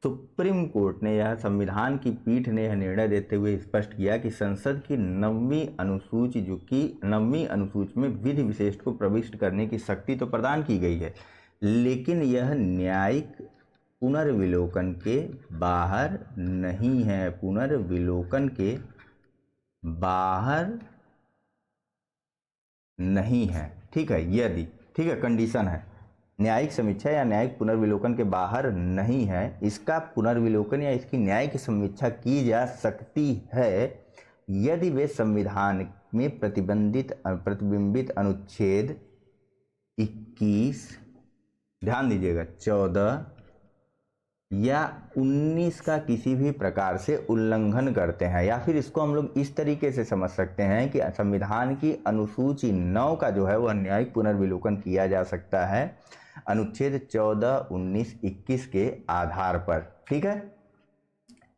सुप्रीम कोर्ट ने, यह संविधान की पीठ ने यह निर्णय देते हुए स्पष्ट किया कि संसद की 9वीं अनुसूची, जो कि 9वीं अनुसूची में विधि विशेष को प्रविष्ट करने की शक्ति तो प्रदान की गई है, लेकिन यह न्यायिक पुनर्विलोकन के बाहर नहीं है, पुनर्विलोकन के बाहर नहीं है, ठीक है। यदि, ठीक है, कंडीशन है, न्यायिक समीक्षा या न्यायिक पुनर्विलोकन के बाहर नहीं है, इसका पुनर्विलोकन या इसकी न्यायिक समीक्षा की जा सकती है यदि वे संविधान में प्रतिबिंबित अनुच्छेद 21, ध्यान दीजिएगा, 14 या 19 का किसी भी प्रकार से उल्लंघन करते हैं। या फिर इसको हम लोग इस तरीके से समझ सकते हैं कि संविधान की अनुसूची 9 का जो है वह न्यायिक पुनर्विलोकन किया जा सकता है अनुच्छेद 14, 19, 21 के आधार पर, ठीक है।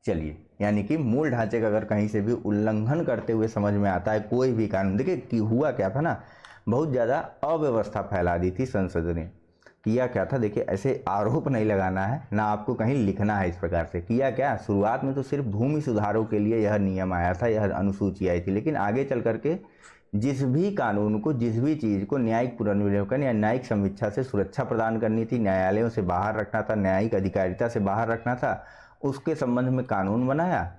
चलिए, यानी कि मूल ढांचे का अगर कहीं से भी उल्लंघन करते हुए समझ में आता है कोई भी कानून, देखिए कि हुआ क्या था ना, बहुत ज़्यादा अव्यवस्था फैला दी थी संसद ने। किया क्या था, देखिए ऐसे आरोप नहीं लगाना है ना, आपको कहीं लिखना है इस प्रकार से। किया क्या, शुरुआत में तो सिर्फ भूमि सुधारों के लिए यह नियम आया था, यह अनुसूची आई थी, लेकिन आगे चल करके जिस भी कानून को, जिस भी चीज़ को न्यायिक पुनर्विलोकन या न्यायिक समीक्षा से सुरक्षा प्रदान करनी थी, न्यायालयों से बाहर रखना था, न्यायिक अधिकारिता से बाहर रखना था, उसके संबंध में कानून बनाया,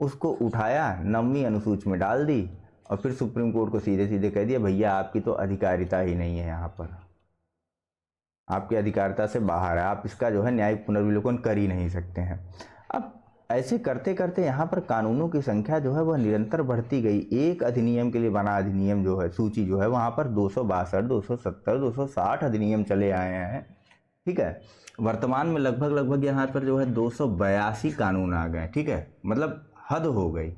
उसको उठाया 9वीं अनुसूची में डाल दी और फिर सुप्रीम कोर्ट को सीधे सीधे कह दिया भैया आपकी तो अधिकारिता ही नहीं है, यहाँ पर आपकी अधिकारिता से बाहर है, आप इसका जो है न्यायिक पुनर्विलोकन कर ही नहीं सकते हैं। अब ऐसे करते करते यहाँ पर कानूनों की संख्या जो है वह निरंतर बढ़ती गई। एक अधिनियम के लिए बना अधिनियम जो है, सूची जो है, वहाँ पर 262, 270, 260 अधिनियम चले आए हैं, ठीक है। वर्तमान में लगभग यहाँ पर जो है 282 कानून आ गए, ठीक है, मतलब हद हो गई।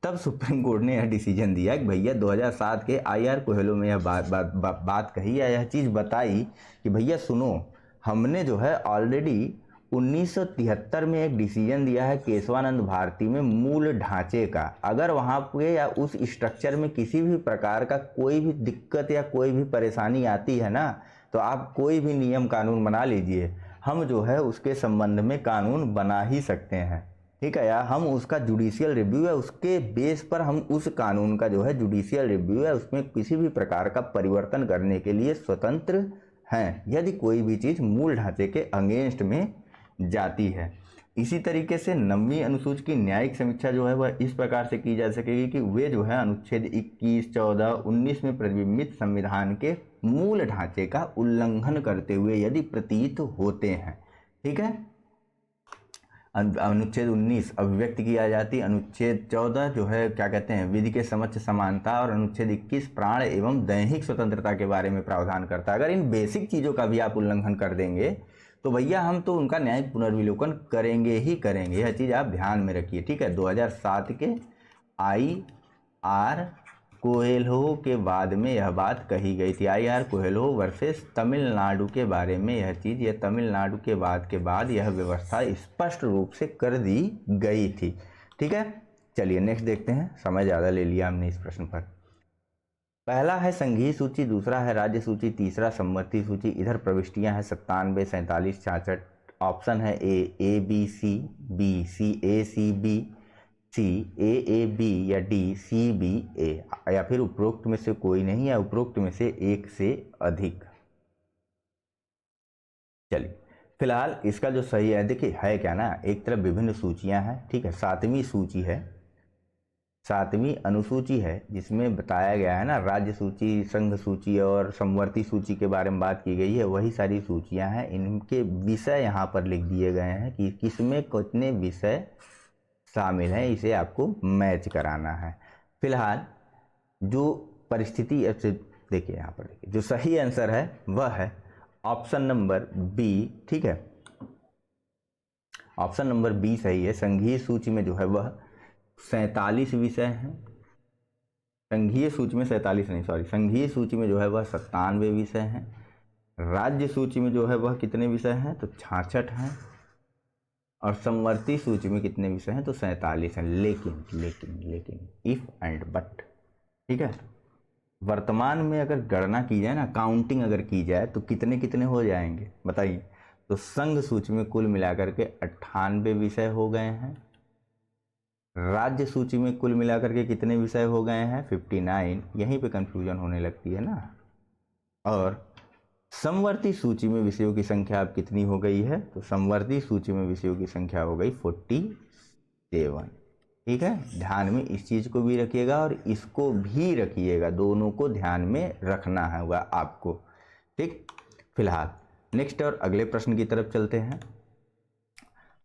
तब सुप्रीम कोर्ट ने यह डिसीजन दिया कि भैया 2007 के IR कोहेलो में यह बात कही या यह चीज़ बताई कि भैया सुनो, हमने जो है ऑलरेडी 1973 में एक डिसीजन दिया है केशवानंद भारती में मूल ढांचे का, अगर वहाँ पे या उस स्ट्रक्चर में किसी भी प्रकार का कोई भी दिक्कत या कोई भी परेशानी आती है ना, तो आप कोई भी नियम कानून बना लीजिए, हम जो है उसके संबंध में कानून बना ही सकते हैं, ठीक है, या हम उसका जुडिशियल रिव्यू है उसके बेस पर हम उस कानून का जो है जुडिशियल रिव्यू है उसमें किसी भी प्रकार का परिवर्तन करने के लिए स्वतंत्र हैं, यदि कोई भी चीज़ मूल ढांचे के अगेंस्ट में जाती है। इसी तरीके से 9वीं अनुसूची की न्यायिक समीक्षा जो है वह इस प्रकार से की जा सकेगी कि वे जो है अनुच्छेद 21, 14, 19 में प्रतिबिंबित संविधान के मूल ढांचे का उल्लंघन करते हुए यदि प्रतीत होते हैं, ठीक है। अनुच्छेद 19 अभिव्यक्ति की आजादी, अनुच्छेद 14 जो है क्या कहते हैं विधि के समक्ष समानता, और अनुच्छेद 21 प्राण एवं दैहिक स्वतंत्रता के बारे में प्रावधान करता है। अगर इन बेसिक चीज़ों का भी आप उल्लंघन कर देंगे तो भैया हम तो उनका न्यायिक पुनर्विलोकन करेंगे ही करेंगे, यह चीज़ आप ध्यान में रखिए, ठीक है। 2007 के आई.आर. कोएल्हो के बाद में यह बात कही गई थी, आई.आर. कोएल्हो वर्सेस तमिलनाडु के बारे में यह चीज़, यह तमिलनाडु के बाद यह व्यवस्था स्पष्ट रूप से कर दी गई थी, ठीक है। चलिए नेक्स्ट देखते हैं, समय ज़्यादा ले लिया हमने इस प्रश्न पर। पहला है संघीय सूची, दूसरा है राज्य सूची, तीसरा समवर्ती सूची। इधर प्रविष्टियां हैं 97, 47, 66। ऑप्शन है A B C, B C A C B, C A B, या डी सी बी ए, या फिर उपरोक्त में से कोई नहीं, या उपरोक्त में से एक से अधिक। चलिए फिलहाल इसका जो सही है, देखिए है क्या ना, एक तरफ विभिन्न सूचियां हैं, ठीक है। 7वीं सूची है, 7वीं अनुसूची है जिसमें बताया गया है ना राज्य सूची, संघ सूची और समवर्ती सूची के बारे में बात की गई है, वही सारी सूचियां हैं। इनके विषय यहाँ पर लिख दिए गए हैं कि किसमें कितने विषय शामिल हैं, इसे आपको मैच कराना है। फिलहाल जो परिस्थिति देखिए यहाँ पर, देखिए जो सही आंसर है वह है ऑप्शन नंबर बी, ठीक है। ऑप्शन नंबर बी सही है। संघीय सूची में जो है वह 47 विषय हैं, संघीय सूची में 47 नहीं, सॉरी, संघीय सूची में जो है वह 97 विषय हैं। राज्य सूची में जो है वह कितने विषय हैं, तो 66 हैं, और समवर्ती सूची में कितने विषय हैं, तो 47 हैं। लेकिन लेकिन लेकिन इफ एंड बट, ठीक है, वर्तमान में अगर गणना की जाए ना, काउंटिंग अगर की जाए तो कितने कितने हो जाएंगे बताइए। तो संघ सूची में कुल मिलाकर के 98 विषय हो गए हैं, राज्य सूची में कुल मिलाकर के कितने विषय हो गए हैं, 59। यहीं पे कंफ्यूजन होने लगती है ना। और समवर्ती सूची में विषयों की संख्या अब कितनी हो गई है, तो समवर्ती सूची में विषयों की संख्या हो गई 47, ठीक है। ध्यान में इस चीज़ को भी रखिएगा और इसको भी रखिएगा, दोनों को ध्यान में रखना होगा आपको, ठीक। फिलहाल नेक्स्ट और अगले प्रश्न की तरफ चलते हैं।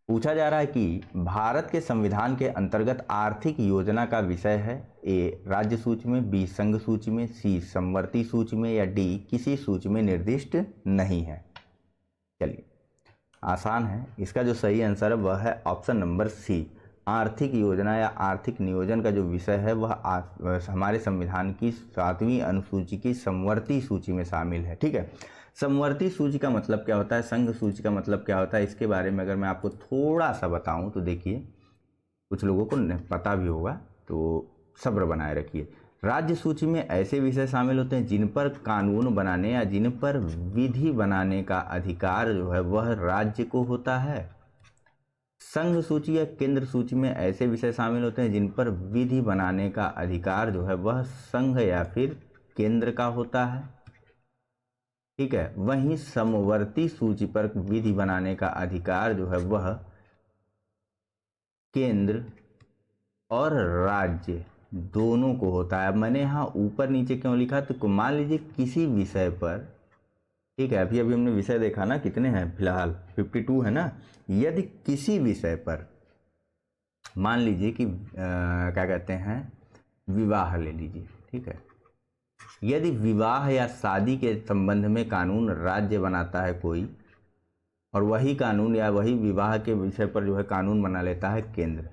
पूछा जा रहा है कि भारत के संविधान के अंतर्गत आर्थिक योजना का विषय है, ए राज्य सूची में, बी संघ सूची में, सी समवर्ती सूची में, या डी किसी सूची में निर्दिष्ट नहीं है। चलिए आसान है, इसका जो सही आंसर है वह है ऑप्शन नंबर सी। आर्थिक योजना या आर्थिक नियोजन का जो विषय है वह हमारे संविधान की 7वीं अनुसूची की समवर्ती सूची में शामिल है, ठीक है। समवर्ती सूची का मतलब क्या होता है, संघ सूची का मतलब क्या होता है, इसके बारे में अगर मैं आपको थोड़ा सा बताऊं तो देखिए, कुछ लोगों को पता भी होगा, तो सब्र बनाए रखिए। राज्य सूची में ऐसे विषय शामिल होते हैं जिन पर कानून बनाने या जिन पर विधि बनाने का अधिकार जो है वह राज्य को होता है। संघ सूची या केंद्र सूची में ऐसे विषय शामिल होते हैं जिन पर विधि बनाने का अधिकार जो है वह संघ या फिर केंद्र का होता है, ठीक है। वहीं समवर्ती सूची पर विधि बनाने का अधिकार जो है वह केंद्र और राज्य दोनों को होता है। मैंने यहाँ ऊपर नीचे क्यों लिखा, तो मान लीजिए किसी विषय पर, ठीक है, अभी हमने विषय देखा ना कितने हैं, फिलहाल 52 है ना। यदि किसी विषय पर मान लीजिए कि क्या कहते हैं विवाह ले लीजिए, ठीक है, यदि विवाह या शादी के संबंध में कानून राज्य बनाता है कोई, और वही कानून या वही विवाह के विषय पर जो है कानून बना लेता है केंद्र,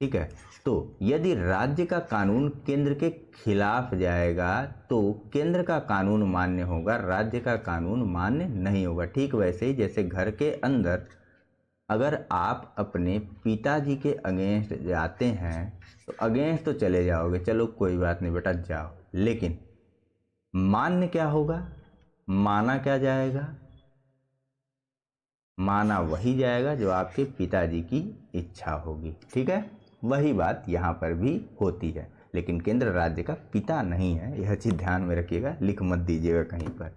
ठीक है, तो यदि राज्य का कानून केंद्र के खिलाफ जाएगा तो केंद्र का कानून मान्य होगा, राज्य का कानून मान्य नहीं होगा। ठीक वैसे ही जैसे घर के अंदर अगर आप अपने पिताजी के अगेंस्ट जाते हैं तो अगेंस्ट तो चले जाओगे, चलो कोई बात नहीं बेटा जाओ, लेकिन मान्य क्या होगा, माना क्या जाएगा, माना वही जाएगा जो आपके पिताजी की इच्छा होगी। ठीक है, वही बात यहाँ पर भी होती है, लेकिन केंद्र राज्य का पिता नहीं है, यह चीज़ ध्यान में रखिएगा, लिख मत दीजिएगा कहीं पर।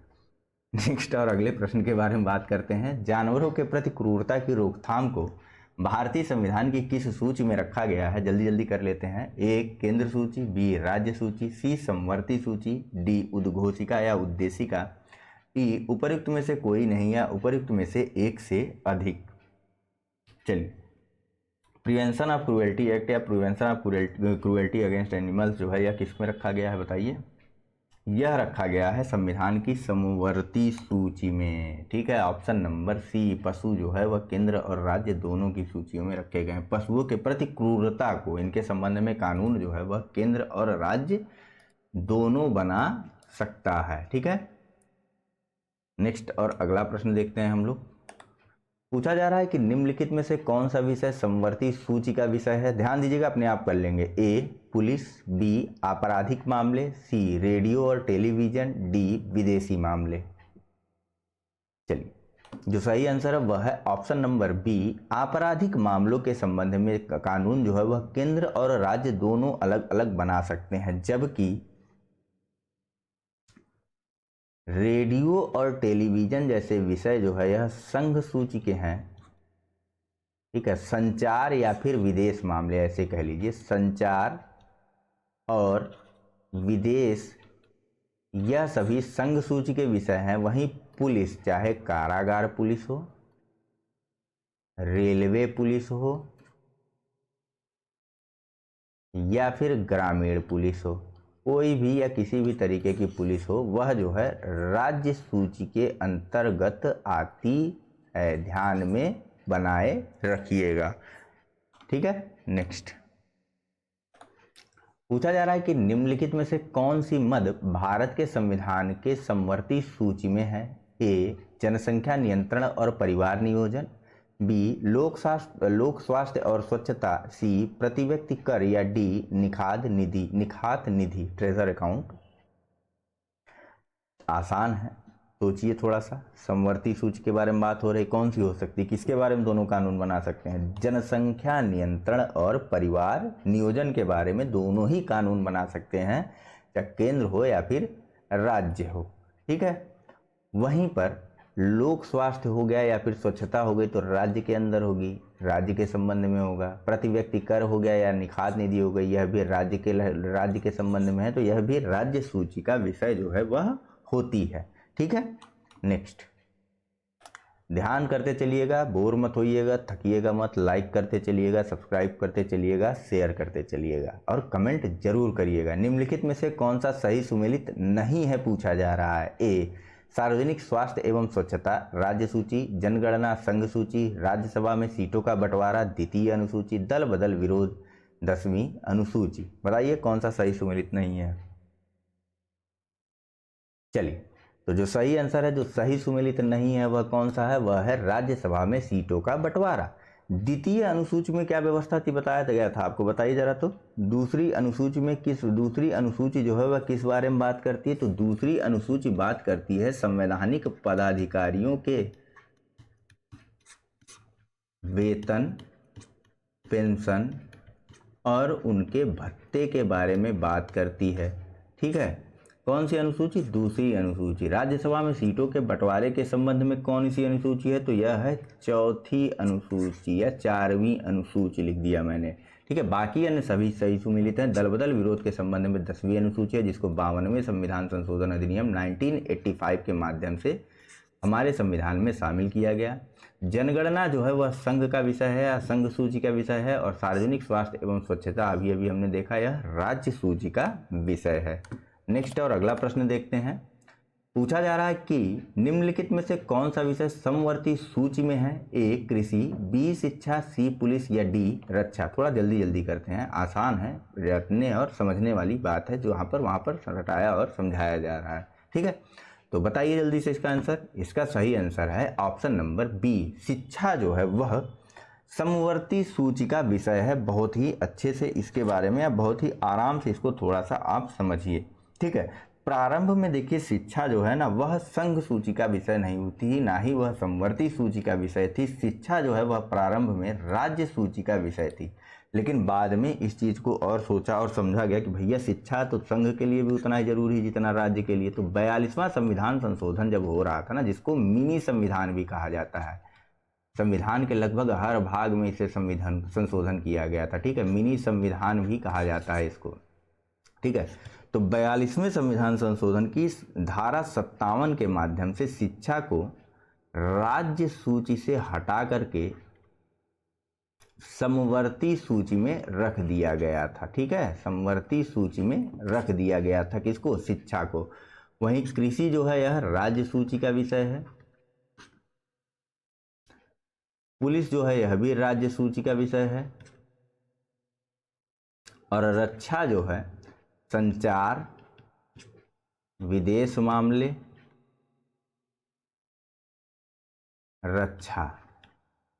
नेक्स्ट और अगले प्रश्न के बारे में बात करते हैं। जानवरों के प्रति क्रूरता की रोकथाम को भारतीय संविधान की किस सूची में रखा गया है? जल्दी जल्दी कर लेते हैं। ए केंद्र सूची, बी राज्य सूची, सी समवर्ती सूची, डी उद्घोषिका या उद्देशिका, ई उपयुक्त में से कोई नहीं या उपयुक्त में से एक से अधिक। चलिए, प्रिवेंशन ऑफ क्रूएल्टी एक्ट या prevention of cruelty against animals जो है यह किस में रखा गया है बताइए? यह रखा गया है संविधान की समवर्ती सूची में। ठीक है, ऑप्शन नंबर सी, पशु जो है वह केंद्र और राज्य दोनों की सूचियों में रखे गए हैं। पशुओं के प्रति क्रूरता को, इनके संबंध में कानून जो है वह केंद्र और राज्य दोनों बना सकता है। ठीक है, नेक्स्ट और अगला प्रश्न देखते हैं हम लोग। पूछा जा रहा है कि निम्नलिखित में से कौन सा विषय समवर्ती सूची का विषय है? ध्यान दीजिएगा, अपने आप कर लेंगे। ए पुलिस, बी आपराधिक मामले, सी रेडियो और टेलीविजन, डी विदेशी मामले। चलिए, जो सही आंसर है वह है ऑप्शन नंबर बी, आपराधिक मामलों के संबंध में कानून जो है वह केंद्र और राज्य दोनों अलग अलग बना सकते हैं, जबकि रेडियो और टेलीविजन जैसे विषय जो है यह संघ सूची के हैं। ठीक है, संचार या फिर विदेश मामले ऐसे कह लीजिए, संचार और विदेश यह सभी संघ सूची के विषय हैं। वहीं पुलिस, चाहे कारागार पुलिस हो, रेलवे पुलिस हो या फिर ग्रामीण पुलिस हो, कोई भी या किसी भी तरीके की पुलिस हो, वह जो है राज्य सूची के अंतर्गत आती है। ध्यान में बनाए रखिएगा। ठीक है, नेक्स्ट पूछा जा रहा है कि निम्नलिखित में से कौन सी मद भारत के संविधान के समवर्ती सूची में है? ए जनसंख्या नियंत्रण और परिवार नियोजन, बी लोक स्वास्थ्य और स्वच्छता, सी प्रति व्यक्ति कर या डी निखात निधि ट्रेजर अकाउंट। आसान है, सोचिए थोड़ा सा। समवर्ती सूची के बारे में बात हो रही, कौन सी हो सकती है? किसके बारे में दोनों कानून बना सकते हैं? जनसंख्या नियंत्रण और परिवार नियोजन के बारे में दोनों ही कानून बना सकते हैं, चाहे केंद्र हो या फिर राज्य हो। ठीक है, वहीं पर लोक स्वास्थ्य हो गया या फिर स्वच्छता हो गई तो राज्य के अंदर होगी, राज्य के संबंध में होगा। प्रति व्यक्ति कर हो गया या निखात निधि हो गई, यह भी राज्य के संबंध में है, तो यह भी राज्य सूची का विषय जो है वह होती है। ठीक है, नेक्स्ट ध्यान करते चलिएगा, बोर मत होइएगा, थकिएगा मत, लाइक करते चलिएगा, सब्सक्राइब करते चलिएगा, शेयर करते चलिएगा और कमेंट जरूर करिएगा। निम्नलिखित में से कौन सा सही सुमेलित नहीं है पूछा जा रहा है? ए सार्वजनिक स्वास्थ्य एवं स्वच्छता राज्य सूची, जनगणना संघ सूची, राज्यसभा में सीटों का बंटवारा द्वितीय अनुसूची, दल बदल विरोध 10वीं अनुसूची। बताइए कौन सा सही सुमेलित नहीं है? चलिए, तो जो सही आंसर है, जो सही सुमेलित नहीं है वह कौन सा है? वह है राज्यसभा में सीटों का बंटवारा। द्वितीय अनुसूची में क्या व्यवस्था थी बताया गया था आपको, बताइए जरा। तो दूसरी अनुसूची जो है वह किस बारे में बात करती है? तो दूसरी अनुसूची बात करती है संवैधानिक पदाधिकारियों के वेतन, पेंशन और उनके भत्ते के बारे में बात करती है। ठीक है, कौन सी अनुसूची? दूसरी अनुसूची। राज्यसभा में सीटों के बंटवारे के संबंध में कौन सी अनुसूची है? तो यह है चौथी अनुसूची या 4वीं अनुसूची लिख दिया मैंने। ठीक है, बाकी अन्य सभी सही सुमेलित हैं। दल बदल विरोध के संबंध में 10वीं अनुसूची है, जिसको 52वें संविधान संशोधन अधिनियम 1985 के माध्यम से हमारे संविधान में शामिल किया गया। जनगणना जो है वह संघ का विषय है या संघ सूची का विषय है, और सार्वजनिक स्वास्थ्य एवं स्वच्छता अभी हमने देखा यह राज्य सूची का विषय है। नेक्स्ट और अगला प्रश्न देखते हैं। पूछा जा रहा है कि निम्नलिखित में से कौन सा विषय समवर्ती सूची में है? ए कृषि, बी शिक्षा, सी पुलिस या डी रक्षा। थोड़ा जल्दी करते हैं, आसान है, रटने और समझने वाली बात है, जो वहाँ पर रटाया और समझाया जा रहा है। ठीक है, तो बताइए जल्दी से इसका आंसर। इसका सही आंसर है ऑप्शन नंबर बी, शिक्षा जो है वह समवर्ती सूची का विषय है। बहुत ही अच्छे से इसके बारे में, बहुत ही आराम से इसको थोड़ा सा आप समझिए। ठीक है, प्रारंभ में देखिए शिक्षा जो है ना वह संघ सूची का विषय नहीं होती, ना ही वह समवर्ती सूची का विषय थी। शिक्षा जो है वह प्रारंभ में राज्य सूची का विषय थी, लेकिन बाद में इस चीज़ को और सोचा और समझा गया कि भैया शिक्षा तो संघ के लिए भी उतना ही जरूरी जितना राज्य के लिए। तो 42वां संविधान संशोधन जब हो रहा था ना, जिसको मिनी संविधान भी कहा जाता है, संविधान के लगभग हर भाग में इसे संविधान संशोधन किया गया था, ठीक है, मिनी संविधान भी कहा जाता है इसको, ठीक है। तो 42वें संविधान संशोधन की धारा 57 के माध्यम से शिक्षा को राज्य सूची से हटा करके समवर्ती सूची में रख दिया गया था, ठीक है, समवर्ती सूची में रख दिया गया था किसको, शिक्षा को। वहीं कृषि जो है यह राज्य सूची का विषय है, पुलिस जो है यह भी राज्य सूची का विषय है, और रक्षा जो है, संचार, विदेश मामले, रक्षा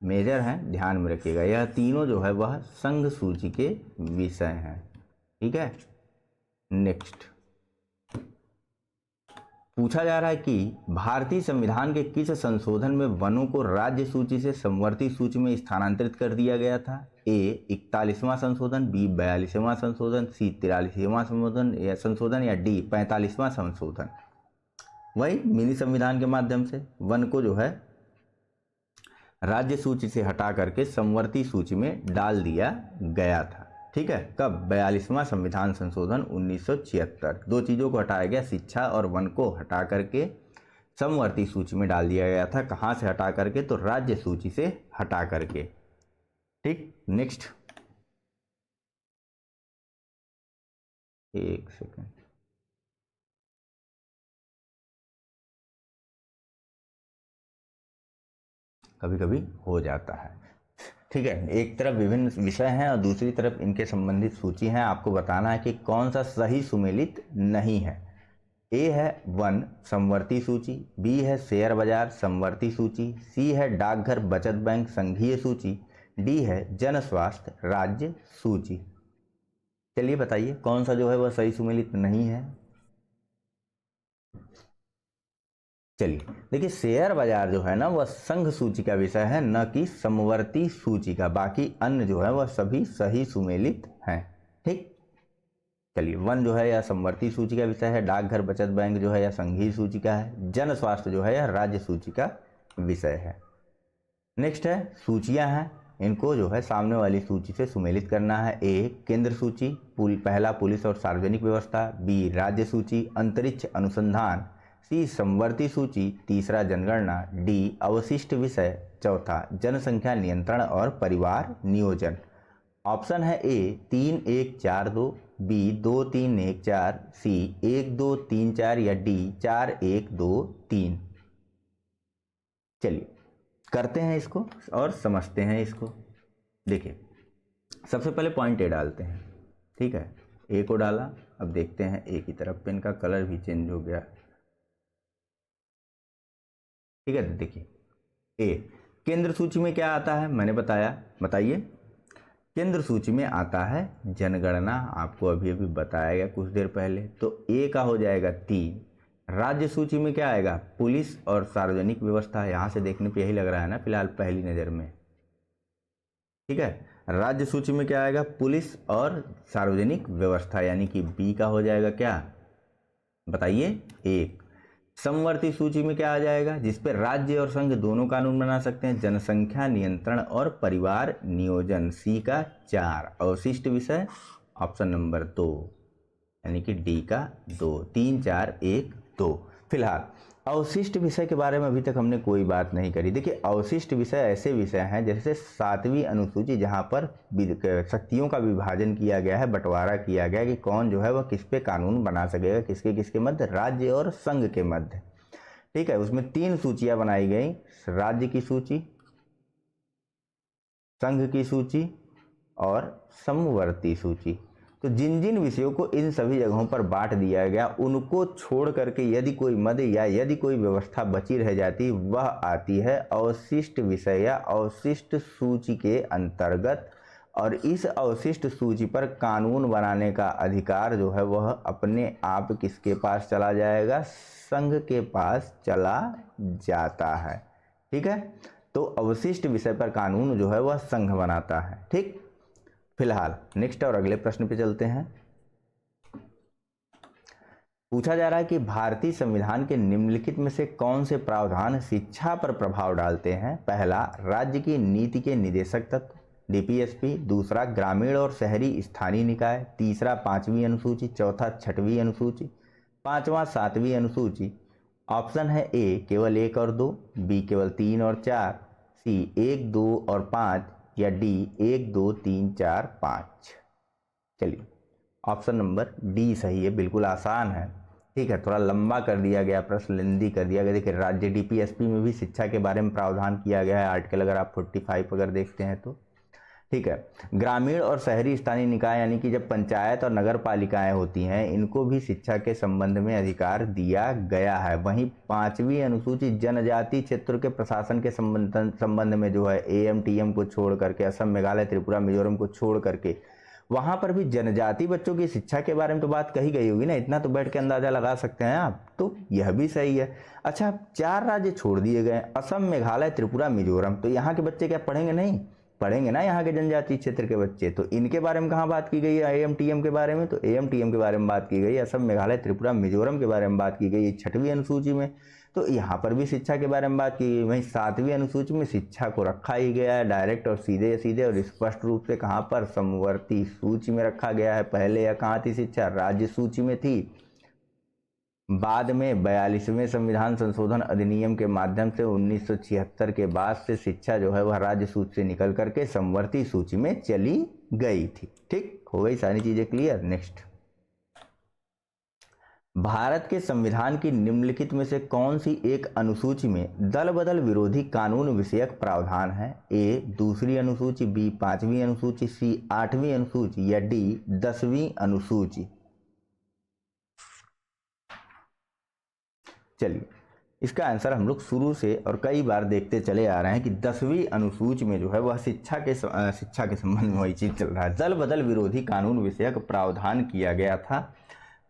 मेजर हैं, ध्यान में रखिएगा, यह तीनों जो है वह संघ सूची के विषय हैं, ठीक है। नेक्स्ट पूछा जा रहा है कि भारतीय संविधान के किस संशोधन में वनों को राज्य सूची से समवर्ती सूची में स्थानांतरित कर दिया गया था। ए 41वां संशोधन, बी 42वां संशोधन, सी 43वां संशोधन या डी 45वां संशोधन। वही मिनी संविधान के माध्यम से वन को जो है राज्य सूची से हटा करके समवर्ती सूची में डाल दिया गया था, ठीक है। कब, 42वां संविधान संशोधन 1976। दो चीज़ों को हटाया गया, शिक्षा और वन को हटा करके समवर्ती सूची में डाल दिया गया था। कहाँ से हटा करके, तो राज्य सूची से हटा करके, ठीक। नेक्स्ट, एक सेकंड, कभी कभी हो जाता है, ठीक है। एक तरफ विभिन्न विषय हैं और दूसरी तरफ इनके संबंधित सूची हैं। आपको बताना है कि कौन सा सही सुमेलित नहीं है। ए है वन समवर्ती सूची, बी है शेयर बाजार समवर्ती सूची, सी है डाकघर बचत बैंक संघीय सूची, डी है जन स्वास्थ्य राज्य सूची। चलिए बताइए कौन सा जो है वह सही सुमेलित नहीं है। चलिए देखिए, शेयर बाजार जो है ना वह संघ सूची का विषय है, न कि समवर्ती सूची का। बाकी अन्य जो है वह सभी सही सुमेलित हैं, ठीक। चलिए, वन जो है यह समवर्ती सूची का विषय है, डाकघर बचत बैंक जो है यह संघीय सूची का है, जन स्वास्थ्य जो है यह राज्य सूची का विषय है। नेक्स्ट है सूचियां हैं, इनको जो है सामने वाली सूची से सुमेलित करना है। ए केंद्र सूची, पहला पुलिस और सार्वजनिक व्यवस्था, बी राज्य सूची अंतरिक्ष अनुसंधान, सी समवर्ती सूची, तीसरा जनगणना, डी अवशिष्ट विषय, चौथा जनसंख्या नियंत्रण और परिवार नियोजन। ऑप्शन है ए 3-1-4-2, बी 2-3-1-4, सी 1-2-3-4 या डी 4-1-2-3। चलिए करते हैं इसको और समझते हैं इसको। देखिए सबसे पहले पॉइंट ए डालते हैं, ठीक है। ए को डाला, अब देखते हैं ए की तरफ, पेन का कलर भी चेंज हो गया, ठीक है। देखिए ए केंद्र सूची में क्या आता है, मैंने बताया, बताइए। केंद्र सूची में आता है जनगणना, आपको अभी अभी बताया गया कुछ देर पहले, तो ए का हो जाएगा 3। राज्य सूची में क्या आएगा, पुलिस और सार्वजनिक व्यवस्था। यहाँ से देखने पे यही लग रहा है ना फिलहाल पहली नज़र में, ठीक है। राज्य सूची में क्या आएगा, पुलिस और सार्वजनिक व्यवस्था, यानी कि बी का हो जाएगा क्या, बताइए 1। समवर्ती सूची में क्या आ जाएगा, जिसपे राज्य और संघ दोनों कानून बना सकते हैं, जनसंख्या नियंत्रण और परिवार नियोजन, सी का 4। अवशिष्ट विषय ऑप्शन नंबर 2, यानी कि डी का 2। 3, 4, 1, 2। फिलहाल अवशिष्ट विषय के बारे में अभी तक हमने कोई बात नहीं करी। देखिए अवशिष्ट विषय ऐसे विषय हैं जैसे 7वीं अनुसूची, जहां पर शक्तियों का विभाजन किया गया है, बंटवारा किया गया है कि कौन जो है वह किस पे कानून बना सकेगा, किसके किसके मध्य, राज्य और संघ के मध्य, ठीक है। उसमें 3 सूचियां बनाई गई, राज्य की सूची, संघ की सूची और समवर्ती सूची। तो जिन जिन विषयों को इन सभी जगहों पर बांट दिया गया, उनको छोड़ करके यदि कोई मद या यदि कोई व्यवस्था बची रह जाती, वह आती है अवशिष्ट विषय या अवशिष्ट सूची के अंतर्गत। और इस अवशिष्ट सूची पर कानून बनाने का अधिकार जो है वह अपने आप किसके पास चला जाएगा? संघ के पास चला जाता है। ठीक है, तो अवशिष्ट विषय पर कानून जो है वह संघ बनाता है। ठीक, फिलहाल नेक्स्ट और अगले प्रश्न पे चलते हैं। पूछा जा रहा है कि भारतीय संविधान के निम्नलिखित में से कौन से प्रावधान शिक्षा पर प्रभाव डालते हैं? पहला, राज्य की नीति के निदेशक तत्व डीपीएसपी, दूसरा ग्रामीण और शहरी स्थानीय निकाय, तीसरा 5वीं अनुसूची, चौथा 6वीं अनुसूची, पांचवा 7वीं अनुसूची। ऑप्शन है ए केवल 1 और 2, बी केवल 3 और 4, सी 1, 2 और 5 या डी 1, 2, 3, 4, 5। चलिए, ऑप्शन नंबर डी सही है, बिल्कुल आसान है। ठीक है, थोड़ा लंबा कर दिया गया, प्रश्न लेंदी कर दिया गया। देखिए, राज्य डीपीएसपी में भी शिक्षा के बारे में प्रावधान किया गया है, आर्टिकल अगर आप 45 अगर देखते हैं तो। ठीक है, ग्रामीण और शहरी स्थानीय निकाय यानी कि जब पंचायत और नगर पालिकाएं होती हैं, इनको भी शिक्षा के संबंध में अधिकार दिया गया है। वहीं 5वीं अनुसूची जनजाति क्षेत्र के प्रशासन के संबंध में जो है एएमटीएम को छोड़ करके, असम, मेघालय, त्रिपुरा, मिजोरम को छोड़ करके वहां पर भी जनजाति बच्चों की शिक्षा के बारे में तो बात कही गई होगी ना, इतना तो बैठ के अंदाजा लगा सकते हैं आप, तो यह भी सही है। अच्छा, 4 राज्य छोड़ दिए गए, असम, मेघालय, त्रिपुरा, मिजोरम, तो यहाँ के बच्चे क्या पढ़ेंगे? नहीं पढ़ेंगे ना, यहाँ के जनजाति क्षेत्र के बच्चे। तो इनके बारे में कहाँ बात की गई है? एएमटीएम के बारे में, तो एएमटीएम के बारे में बात की गई, असम, मेघालय, त्रिपुरा, मिजोरम के बारे में बात की गई 6वीं अनुसूची में, तो यहाँ पर भी शिक्षा के बारे में बात की गई। वहीं 7वीं अनुसूची में शिक्षा को रखा ही गया है डायरेक्ट और सीधे सीधे और स्पष्ट रूप से, कहाँ पर? समवर्ती सूची में रखा गया है। पहले यह कहाँ थी शिक्षा? राज्य सूची में थी। बाद में 42वें संविधान संशोधन अधिनियम के माध्यम से 1976 के बाद से शिक्षा जो है वह राज्य सूची से निकल करके समवर्ती सूची में चली गई थी। ठीक, हो गई सारी चीजें क्लियर। नेक्स्ट, भारत के संविधान की निम्नलिखित में से कौन सी एक अनुसूची में दल बदल विरोधी कानून विषयक प्रावधान है? ए 2री अनुसूची, बी 5वीं अनुसूची, सी 8वीं अनुसूची या डी 10वीं अनुसूची। चलिए, इसका आंसर हम लोग शुरू से और कई बार देखते चले आ रहे हैं कि 10वीं अनुसूची में जो है वह शिक्षा के संबंध में वही चीज चल रहा है। दल बदल विरोधी कानून विषयक प्रावधान किया गया था।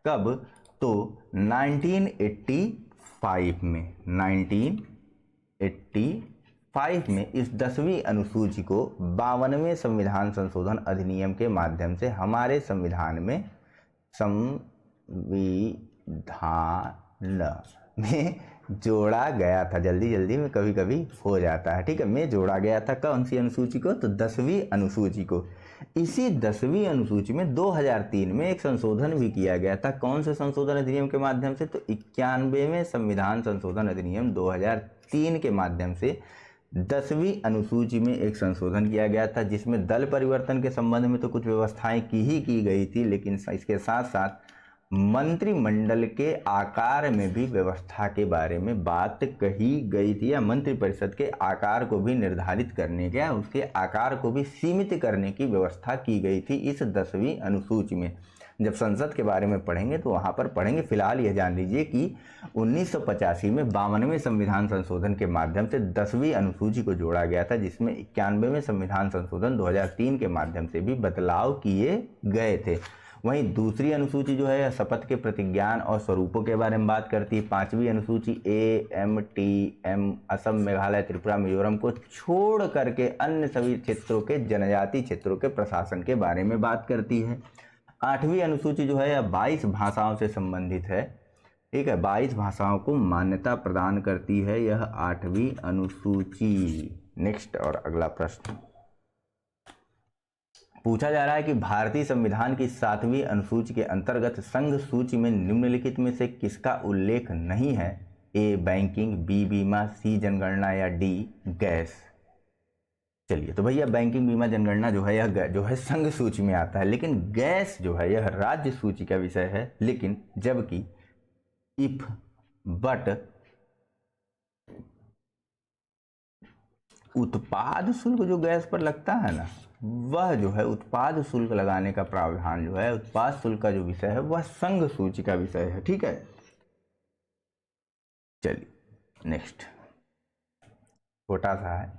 कब? तो 1985 में, 1985 में इस 10वीं अनुसूची को 52वें संविधान संशोधन अधिनियम के माध्यम से हमारे संविधान में जोड़ा गया था। जल्दी जल्दी में कभी कभी हो जाता है। ठीक है, में जोड़ा गया था कौन सी अनुसूची को? तो 10वीं अनुसूची को। इसी 10वीं अनुसूची में 2003 में एक संशोधन भी किया गया था। कौन से संशोधन अधिनियम के माध्यम से? तो 91वें संविधान संशोधन अधिनियम 2003 के माध्यम से 10वीं अनुसूची में एक संशोधन किया गया था, जिसमें दल परिवर्तन के संबंध में तो कुछ व्यवस्थाएं की गई थी, लेकिन इसके साथ साथ मंत्रिमंडल के आकार में भी व्यवस्था के बारे में बात कही गई थी, या मंत्रिपरिषद के आकार को भी निर्धारित करने के, उसके आकार को भी सीमित करने की व्यवस्था की गई थी इस 10वीं अनुसूची में। जब संसद के बारे में पढ़ेंगे तो वहां पर पढ़ेंगे। फिलहाल यह जान लीजिए कि 1985 में 52वें संविधान संशोधन के माध्यम से 10वीं अनुसूची को जोड़ा गया था, जिसमें 91वें संविधान संशोधन 2003 के माध्यम से भी बदलाव किए गए थे। वहीं 2री अनुसूची जो है शपथ के प्रतिज्ञान और स्वरूपों के बारे में बात करती है। 5वीं अनुसूची एएमटीएम, असम, मेघालय, त्रिपुरा, मिजोरम को छोड़ करके अन्य सभी क्षेत्रों के जनजाति क्षेत्रों के प्रशासन के बारे में बात करती है। 8वीं अनुसूची जो है यह 22 भाषाओं से संबंधित है। ठीक है, 22 भाषाओं को मान्यता प्रदान करती है यह 8वीं अनुसूची। नेक्स्ट और अगला प्रश्न पूछा जा रहा है कि भारतीय संविधान की 7वीं अनुसूची के अंतर्गत संघ सूची में निम्नलिखित में से किसका उल्लेख नहीं है? ए बैंकिंग, बी बीमा, सी जनगणना या डी गैस। चलिए, तो भैया बैंकिंग, बीमा, जनगणना जो है यह जो है संघ सूची में आता है, लेकिन गैस जो है यह राज्य सूची का विषय है। लेकिन जबकि इफ बट उत्पाद शुल्क जो गैस पर लगता है ना, वह जो है उत्पाद शुल्क लगाने का प्रावधान जो है, उत्पाद शुल्क का जो विषय है वह संघ सूची का विषय है। ठीक है, चलिए नेक्स्ट छोटा सा है।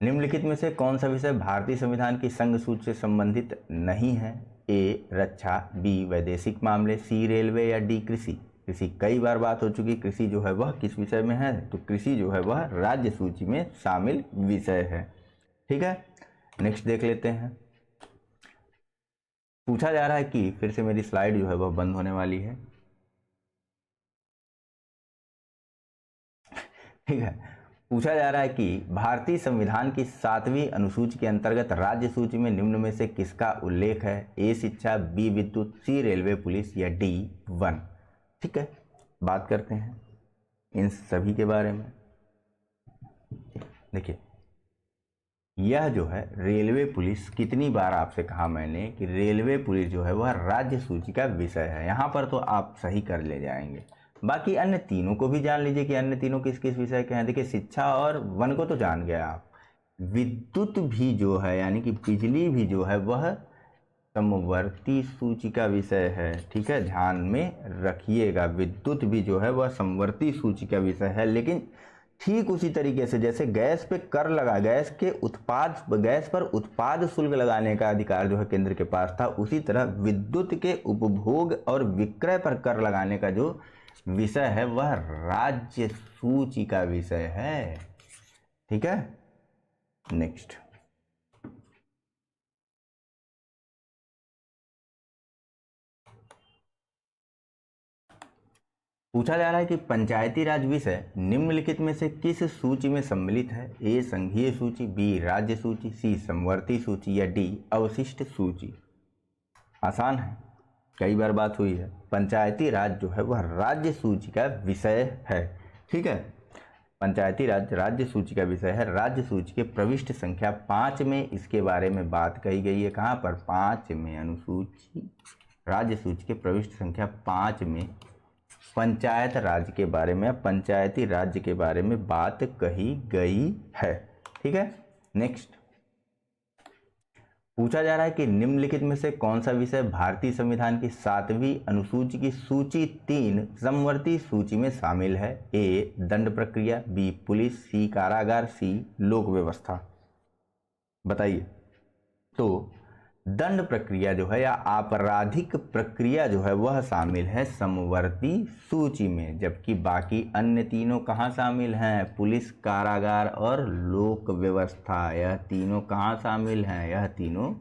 निम्नलिखित में से कौन सा विषय भारतीय संविधान की संघ सूची से संबंधित नहीं है? ए रक्षा, बी वैदेशिक मामले, सी रेलवे या डी कृषि। कृषि कई बार बात हो चुकी, कृषि जो है वह किस विषय में है? तो कृषि जो है वह राज्य सूची में शामिल विषय है। ठीक है, नेक्स्ट देख लेते हैं। पूछा जा रहा है कि, फिर से मेरी स्लाइड जो है वह बंद होने वाली है। ठीक है, पूछा जा रहा है कि भारतीय संविधान की 7वीं अनुसूची के अंतर्गत राज्य सूची में निम्न में से किसका उल्लेख है? ए शिक्षा, बी विद्युत, सी रेलवे पुलिस या डी वन। ठीक है, बात करते हैं इन सभी के बारे में। देखिए, यह जो है रेलवे पुलिस, कितनी बार आपसे कहा मैंने कि रेलवे पुलिस जो है वह राज्य सूची का विषय है। यहाँ पर तो आप सही कर ले जाएंगे। बाकी अन्य तीनों को भी जान लीजिए कि अन्य तीनों किस किस विषय के हैं। देखिए, शिक्षा और वन को तो जान गया आप। विद्युत भी जो है, यानी कि बिजली भी जो है वह समवर्ती सूची का विषय है। ठीक है, ध्यान में रखिएगा, विद्युत भी जो है वह समवर्ती सूची का विषय है। लेकिन ठीक उसी तरीके से जैसे गैस पे कर लगा, गैस पर उत्पाद शुल्क लगाने का अधिकार जो है केंद्र के पास था, उसी तरह विद्युत के उपभोग और विक्रय पर कर लगाने का जो विषय है वह राज्य सूची का विषय है। ठीक है, नेक्स्ट। पूछा जा रहा है कि पंचायती राज विषय निम्नलिखित में से किस सूची में सम्मिलित है? ए संघीय सूची, बी राज्य सूची, सी समवर्ती सूची या डी अवशिष्ट सूची। आसान है, कई बार बात हुई है। पंचायती राज जो है वह राज्य सूची का विषय है। ठीक है, पंचायती राज राज्य सूची का विषय है। राज्य सूची के प्रविष्ट संख्या 5 में इसके बारे में बात कही गई है। कहाँ पर? 5 में, अनुसूची राज्य सूची के प्रविष्ट संख्या 5 में पंचायत राज के बारे में, पंचायती राज्य के बारे में बात कही गई है। ठीक है, नेक्स्ट। पूछा जा रहा है कि निम्नलिखित में से कौन सा विषय भारतीय संविधान की 7वीं अनुसूची की सूची 3 समवर्ती सूची में शामिल है? ए दंड प्रक्रिया, बी पुलिस, सी कारागार, सी लोक व्यवस्था। बताइए। तो दंड प्रक्रिया जो है या आपराधिक प्रक्रिया जो है वह शामिल है समवर्ती सूची में, जबकि बाकी अन्य तीनों कहाँ शामिल हैं? पुलिस, कारागार और लोक व्यवस्था, यह तीनों कहाँ शामिल हैं? यह तीनों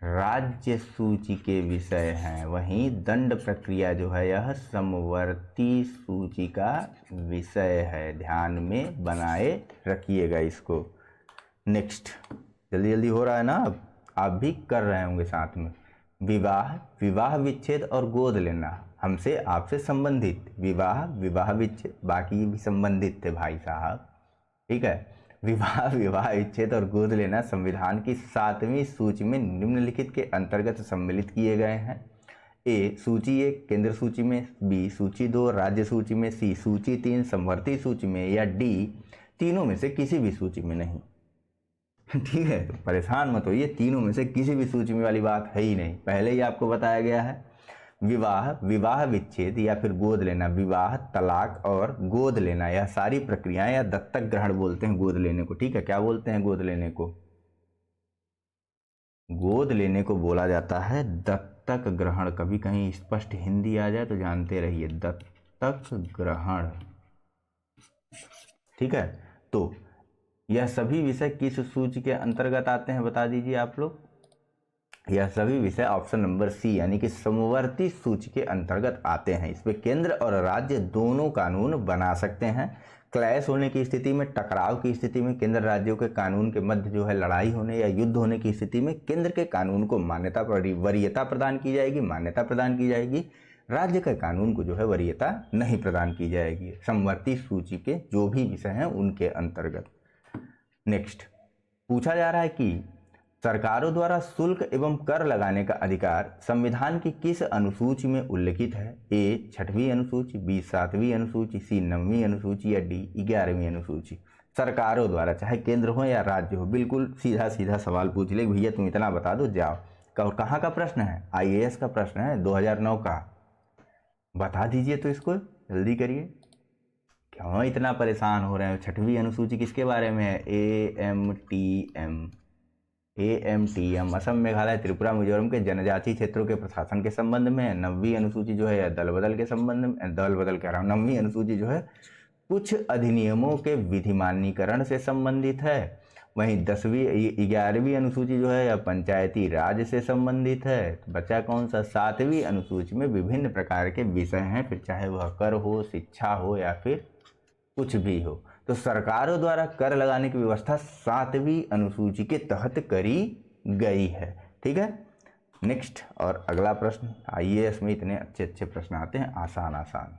राज्य सूची के विषय हैं। वहीं दंड प्रक्रिया जो है यह समवर्ती सूची का विषय है। ध्यान में बनाए रखिएगा इसको। नेक्स्ट, जल्दी जल्दी हो रहा है ना, अब आप भी कर रहे होंगे साथ में। विवाह विच्छेद और गोद लेना हमसे आपसे संबंधित। विवाह विच्छेद, बाकी भी संबंधित थे भाई साहब। ठीक है, विवाह विच्छेद और गोद लेना संविधान की 7वीं सूची में निम्नलिखित के अंतर्गत सम्मिलित किए गए हैं। ए सूची 1 केंद्र सूची में, बी सूची 2 राज्य सूची में, सी सूची 3 समवर्ती सूची में या डी तीनों में से किसी भी सूची में नहीं। ठीक है, तो परेशान मत होइए, तीनों में से किसी भी सूची में वाली बात है ही नहीं। पहले ही आपको बताया गया है। विवाह विच्छेद या फिर गोद लेना, विवाह, तलाक और गोद लेना, यह सारी प्रक्रियाएं या दत्तक ग्रहण बोलते हैं गोद लेने को। ठीक है, क्या बोलते हैं गोद लेने को? गोद लेने को बोला जाता है दत्तक ग्रहण। कभी कहीं स्पष्ट हिंदी आ जाए तो जानते रहिए, दत्तक ग्रहण। ठीक है, तो यह सभी विषय किस सूची के अंतर्गत आते हैं बता दीजिए आप लोग। यह सभी विषय ऑप्शन नंबर सी यानी कि समवर्ती सूची के अंतर्गत आते हैं। इसमें केंद्र और राज्य दोनों कानून बना सकते हैं। क्लैश होने की स्थिति में, टकराव की स्थिति में, केंद्र राज्यों के कानून के मध्य जो है लड़ाई होने या युद्ध होने की स्थिति में केंद्र के कानून को वरीयता प्रदान की जाएगी, मान्यता प्रदान की जाएगी। राज्य के कानून को जो है वरीयता नहीं प्रदान की जाएगी, समवर्ती सूची के जो भी विषय हैं उनके अंतर्गत। नेक्स्ट, पूछा जा रहा है कि सरकारों द्वारा शुल्क एवं कर लगाने का अधिकार संविधान की किस अनुसूची में उल्लिखित है? ए 6वीं अनुसूची, बी 7वीं अनुसूची, सी 9वीं अनुसूची या डी 11वीं अनुसूची। सरकारों द्वारा, चाहे केंद्र हो या राज्य हो, बिल्कुल सीधा सीधा सवाल पूछ ले, भैया तुम इतना बता दो जाओ। और कहाँ का प्रश्न है? IAS का प्रश्न है 2009 का। बता दीजिए तो इसको, जल्दी करिए। क्यों इतना परेशान हो रहे हैं? छठवीं अनुसूची किसके बारे में है? AMTM असम मेघालय त्रिपुरा मिजोरम के जनजातीय क्षेत्रों के प्रशासन के संबंध में है। 9वीं अनुसूची जो है दल बदल के संबंध में, दल बदल कह रहा हूँ, 9वीं अनुसूची जो है कुछ अधिनियमों के विधिमान्यकरण से संबंधित है। वहीं 11वीं अनुसूची जो है यह पंचायती राज से संबंधित है। तो बचा कौन सा? 7वीं अनुसूची में विभिन्न प्रकार के विषय हैं, फिर चाहे वह कर हो, शिक्षा हो या फिर कुछ भी हो। तो सरकारों द्वारा कर लगाने की व्यवस्था 7वीं अनुसूची के तहत करी गई है। ठीक है, नेक्स्ट और अगला प्रश्न। आईएएस में इतने अच्छे अच्छे प्रश्न आते हैं, आसान आसान।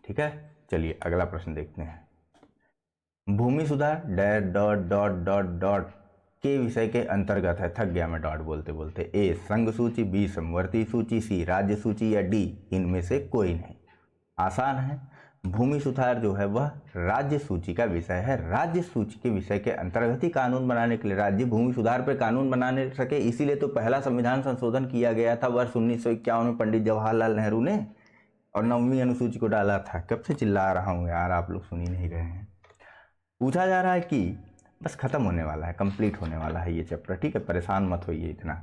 ठीक है, चलिए अगला प्रश्न देखते हैं। भूमि सुधार dash dot dot dot dot के विषय के अंतर्गत है। थक गया मैं डॉट बोलते बोलते। ए संघ सूची, बी समवर्ती सूची, सी राज्य सूची या डी इनमें से कोई नहीं। आसान है। भूमि सुधार जो है वह राज्य सूची का विषय है। राज्य सूची के विषय के अंतर्गत ही कानून बनाने के लिए, राज्य भूमि सुधार पर कानून बनाने सके, इसीलिए तो पहला संविधान संशोधन किया गया था वर्ष 1951 में पंडित जवाहरलाल नेहरू ने, और 9वीं अनुसूची को डाला था। कब से चिल्ला रहा हूँ यार, आप लोग सुन ही नहीं रहे हैं। पूछा जा रहा है कि बस खत्म होने वाला है, कंप्लीट होने वाला है ये चैप्टर। ठीक है, परेशान मत होइए इतना।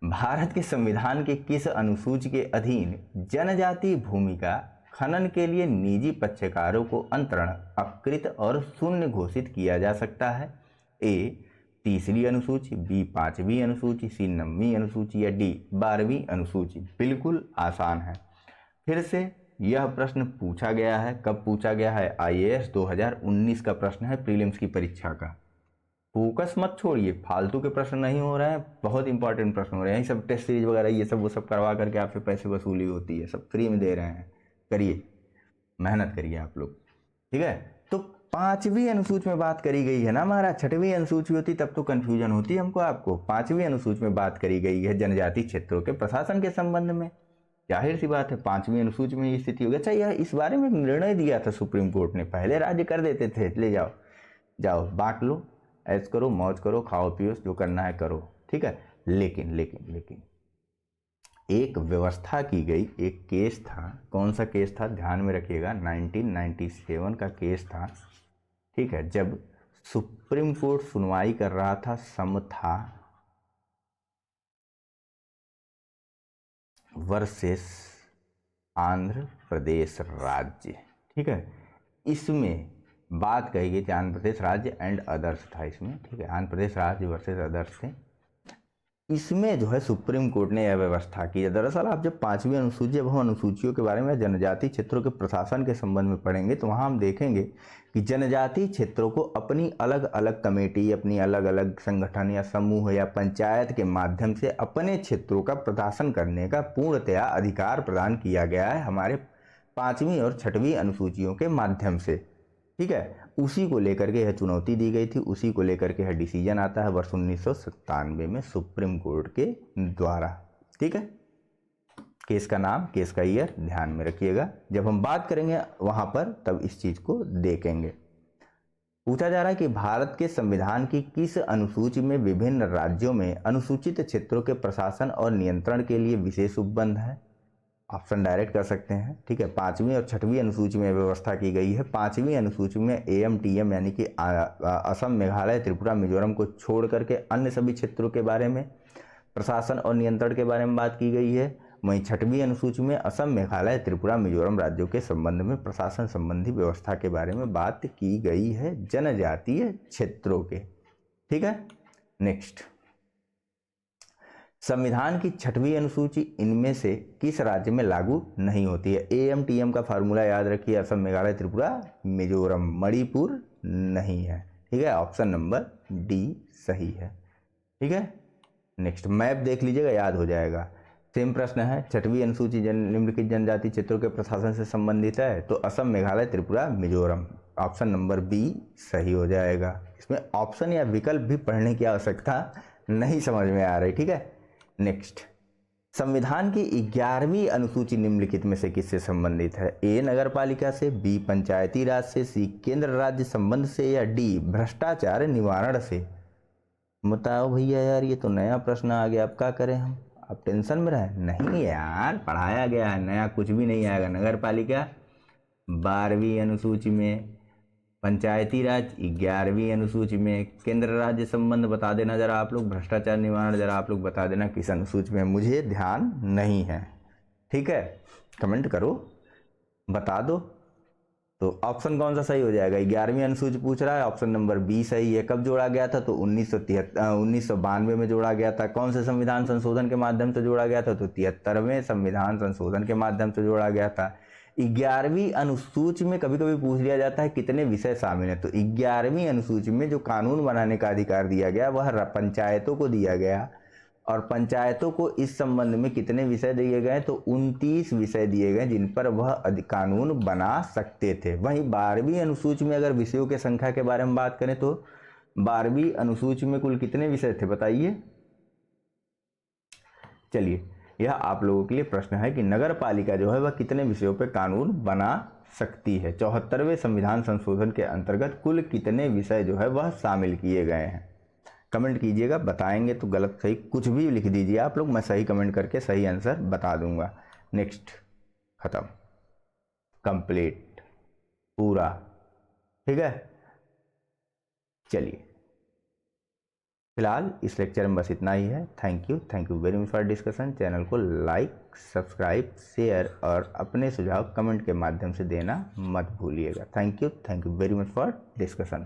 भारत के संविधान के किस अनुसूची के अधीन जनजातीय भूमि का खनन के लिए निजी पक्षकारों को अंतरण, अपकृत और शून्य घोषित किया जा सकता है? ए 3री अनुसूची, बी 5वीं अनुसूची, सी 9वीं अनुसूची या डी 12वीं अनुसूची। बिल्कुल आसान है। फिर से यह प्रश्न पूछा गया है। कब पूछा गया है? आईएएस 2019 का प्रश्न है, प्रीलिम्स की परीक्षा का। फोकस मत छोड़िए, फालतू के प्रश्न नहीं हो रहे हैं, बहुत इंपॉर्टेंट प्रश्न हो रहे हैं। यही सब टेस्ट सीरीज वगैरह ये सब वो सब करवा करके आपसे पैसे वसूली होती है, सब फ्री में दे रहे हैं। करिए, मेहनत करिए आप लोग। ठीक है, तो 5वीं अनुसूची में बात करी गई है ना महाराज। 6वीं अनुसूची होती तब तो कंफ्यूजन होती हमको आपको। 5वीं अनुसूची में बात करी गई है जनजातीय क्षेत्रों के प्रशासन के संबंध में। जाहिर सी बात है 5वीं अनुसूची में ये स्थिति होगी। अच्छा, यह इस बारे में निर्णय दिया था सुप्रीम कोर्ट ने। पहले राज्य कर देते थे, ले जाओ जाओ बांट लो, ऐश करो, मौज करो, खाओ पियो, जो करना है करो। ठीक है, लेकिन लेकिन लेकिन एक व्यवस्था की गई, एक केस था। कौन सा केस था? ध्यान में रखिएगा, 1997 का केस था। ठीक है, जब सुप्रीम कोर्ट सुनवाई कर रहा था समथा वर्सेस आंध्र प्रदेश राज्य। ठीक है, इसमें बात कही गई थी, आंध्र प्रदेश राज्य एंड अदर्स था इसमें। ठीक है, आंध्र प्रदेश राज्य वर्सेस अदर्स थे। इसमें जो है सुप्रीम कोर्ट ने यह व्यवस्था की है। दरअसल आप जब 5वीं अनुसूची, जब हम अनुसूचियों के बारे में जनजातीय क्षेत्रों के प्रशासन के संबंध में पढ़ेंगे तो वहाँ हम देखेंगे कि जनजातीय क्षेत्रों को अपनी अलग अलग कमेटी, अपनी अलग अलग संगठन या समूह या पंचायत के माध्यम से अपने क्षेत्रों का प्रशासन करने का पूर्णतया अधिकार प्रदान किया गया है हमारे 5वीं और 6वीं अनुसूचियों के माध्यम से। ठीक है, उसी को लेकर के यह चुनौती दी गई थी, उसी को लेकर के यह डिसीजन आता है वर्ष 1997 में सुप्रीम कोर्ट के द्वारा। ठीक है, केस का नाम, केस का ईयर ध्यान में रखिएगा। जब हम बात करेंगे वहां पर तब इस चीज को देखेंगे। पूछा जा रहा है कि भारत के संविधान की किस अनुसूची में विभिन्न राज्यों में अनुसूचित क्षेत्रों के प्रशासन और नियंत्रण के लिए विशेष उपबंध है? ऑप्शन डायरेक्ट कर सकते हैं। ठीक है, 5वीं और 6वीं अनुसूची में व्यवस्था की गई है। 5वीं अनुसूची में AMTM यानी कि असम मेघालय त्रिपुरा मिजोरम को छोड़ करके अन्य सभी क्षेत्रों के बारे में प्रशासन और नियंत्रण के बारे में बात की गई है। वहीं 6वीं अनुसूची में असम मेघालय त्रिपुरा मिजोरम राज्यों के संबंध में प्रशासन संबंधी व्यवस्था के बारे में बात की गई है जनजातीय क्षेत्रों के। ठीक है, नेक्स्ट, संविधान की 6वीं अनुसूची इनमें से किस राज्य में लागू नहीं होती है? AMTM का फार्मूला याद रखिए, असम मेघालय त्रिपुरा मिजोरम, मणिपुर नहीं है। ठीक है, ऑप्शन नंबर डी सही है। ठीक है, नेक्स्ट, मैप देख लीजिएगा, याद हो जाएगा। सेम प्रश्न है, 6वीं अनुसूची निम्नलिखित जनजातीय क्षेत्रों के प्रशासन से संबंधित है, तो Assam Meghalaya Tripura Mizoram, option number B सही हो जाएगा। इसमें ऑप्शन या विकल्प भी पढ़ने की आवश्यकता नहीं समझ में आ रही। ठीक है, नेक्स्ट, संविधान की 11वीं अनुसूची निम्नलिखित में से किससे संबंधित है? ए नगर पालिका से, बी पंचायती राज से, सी केंद्र राज्य संबंध से या डी भ्रष्टाचार निवारण से? बताओ भैया यार, ये तो नया प्रश्न आ गया, अब क्या करें हम? आप टेंशन में रहे? नहीं यार, पढ़ाया गया है, नया कुछ भी नहीं आएगा। नगर पालिका 12वीं अनुसूची में, पंचायती राज 11वीं अनुसूची में, केंद्र राज्य संबंध बता देना जरा आप लोग, भ्रष्टाचार निवारण जरा आप लोग बता देना किस अनुसूची में, मुझे ध्यान नहीं है, ठीक है, कमेंट करो बता दो। तो ऑप्शन कौन सा सही हो जाएगा? 11वीं अनुसूची पूछ रहा है, ऑप्शन नंबर बी सही है। कब जोड़ा गया था? तो 1992 में जोड़ा गया था। कौन से संविधान संशोधन के माध्यम से जोड़ा गया था? तो 73वें संविधान संशोधन के माध्यम से जोड़ा गया था। 11वीं अनुसूची में कभी कभी पूछ लिया जाता है कितने विषय शामिल हैं, तो 11वीं अनुसूची में जो कानून बनाने का अधिकार दिया गया वह पंचायतों को दिया गया, और पंचायतों को इस संबंध में कितने विषय दिए गए? तो 29 विषय दिए गए जिन पर वह कानून बना सकते थे। वहीं 12वीं अनुसूची में अगर विषयों की संख्या के बारे में बात करें तो 12वीं अनुसूची में कुल कितने विषय थे बताइए? चलिए, यह आप लोगों के लिए प्रश्न है कि नगर पालिका जो है वह कितने विषयों पर कानून बना सकती है। 74वें संविधान संशोधन के अंतर्गत कुल कितने विषय जो है वह शामिल किए गए हैं? कमेंट कीजिएगा, बताएंगे तो गलत सही कुछ भी लिख दीजिए आप लोग, मैं सही कमेंट करके सही आंसर बता दूंगा। नेक्स्ट, खत्म, कंप्लीट, पूरा, ठीक है। चलिए, फिलहाल इस लेक्चर में बस इतना ही है। Thank you very much for discussion. Channel को लाइक, सब्सक्राइब, शेयर और अपने सुझाव कमेंट के माध्यम से देना मत भूलिएगा। Thank you very much for discussion.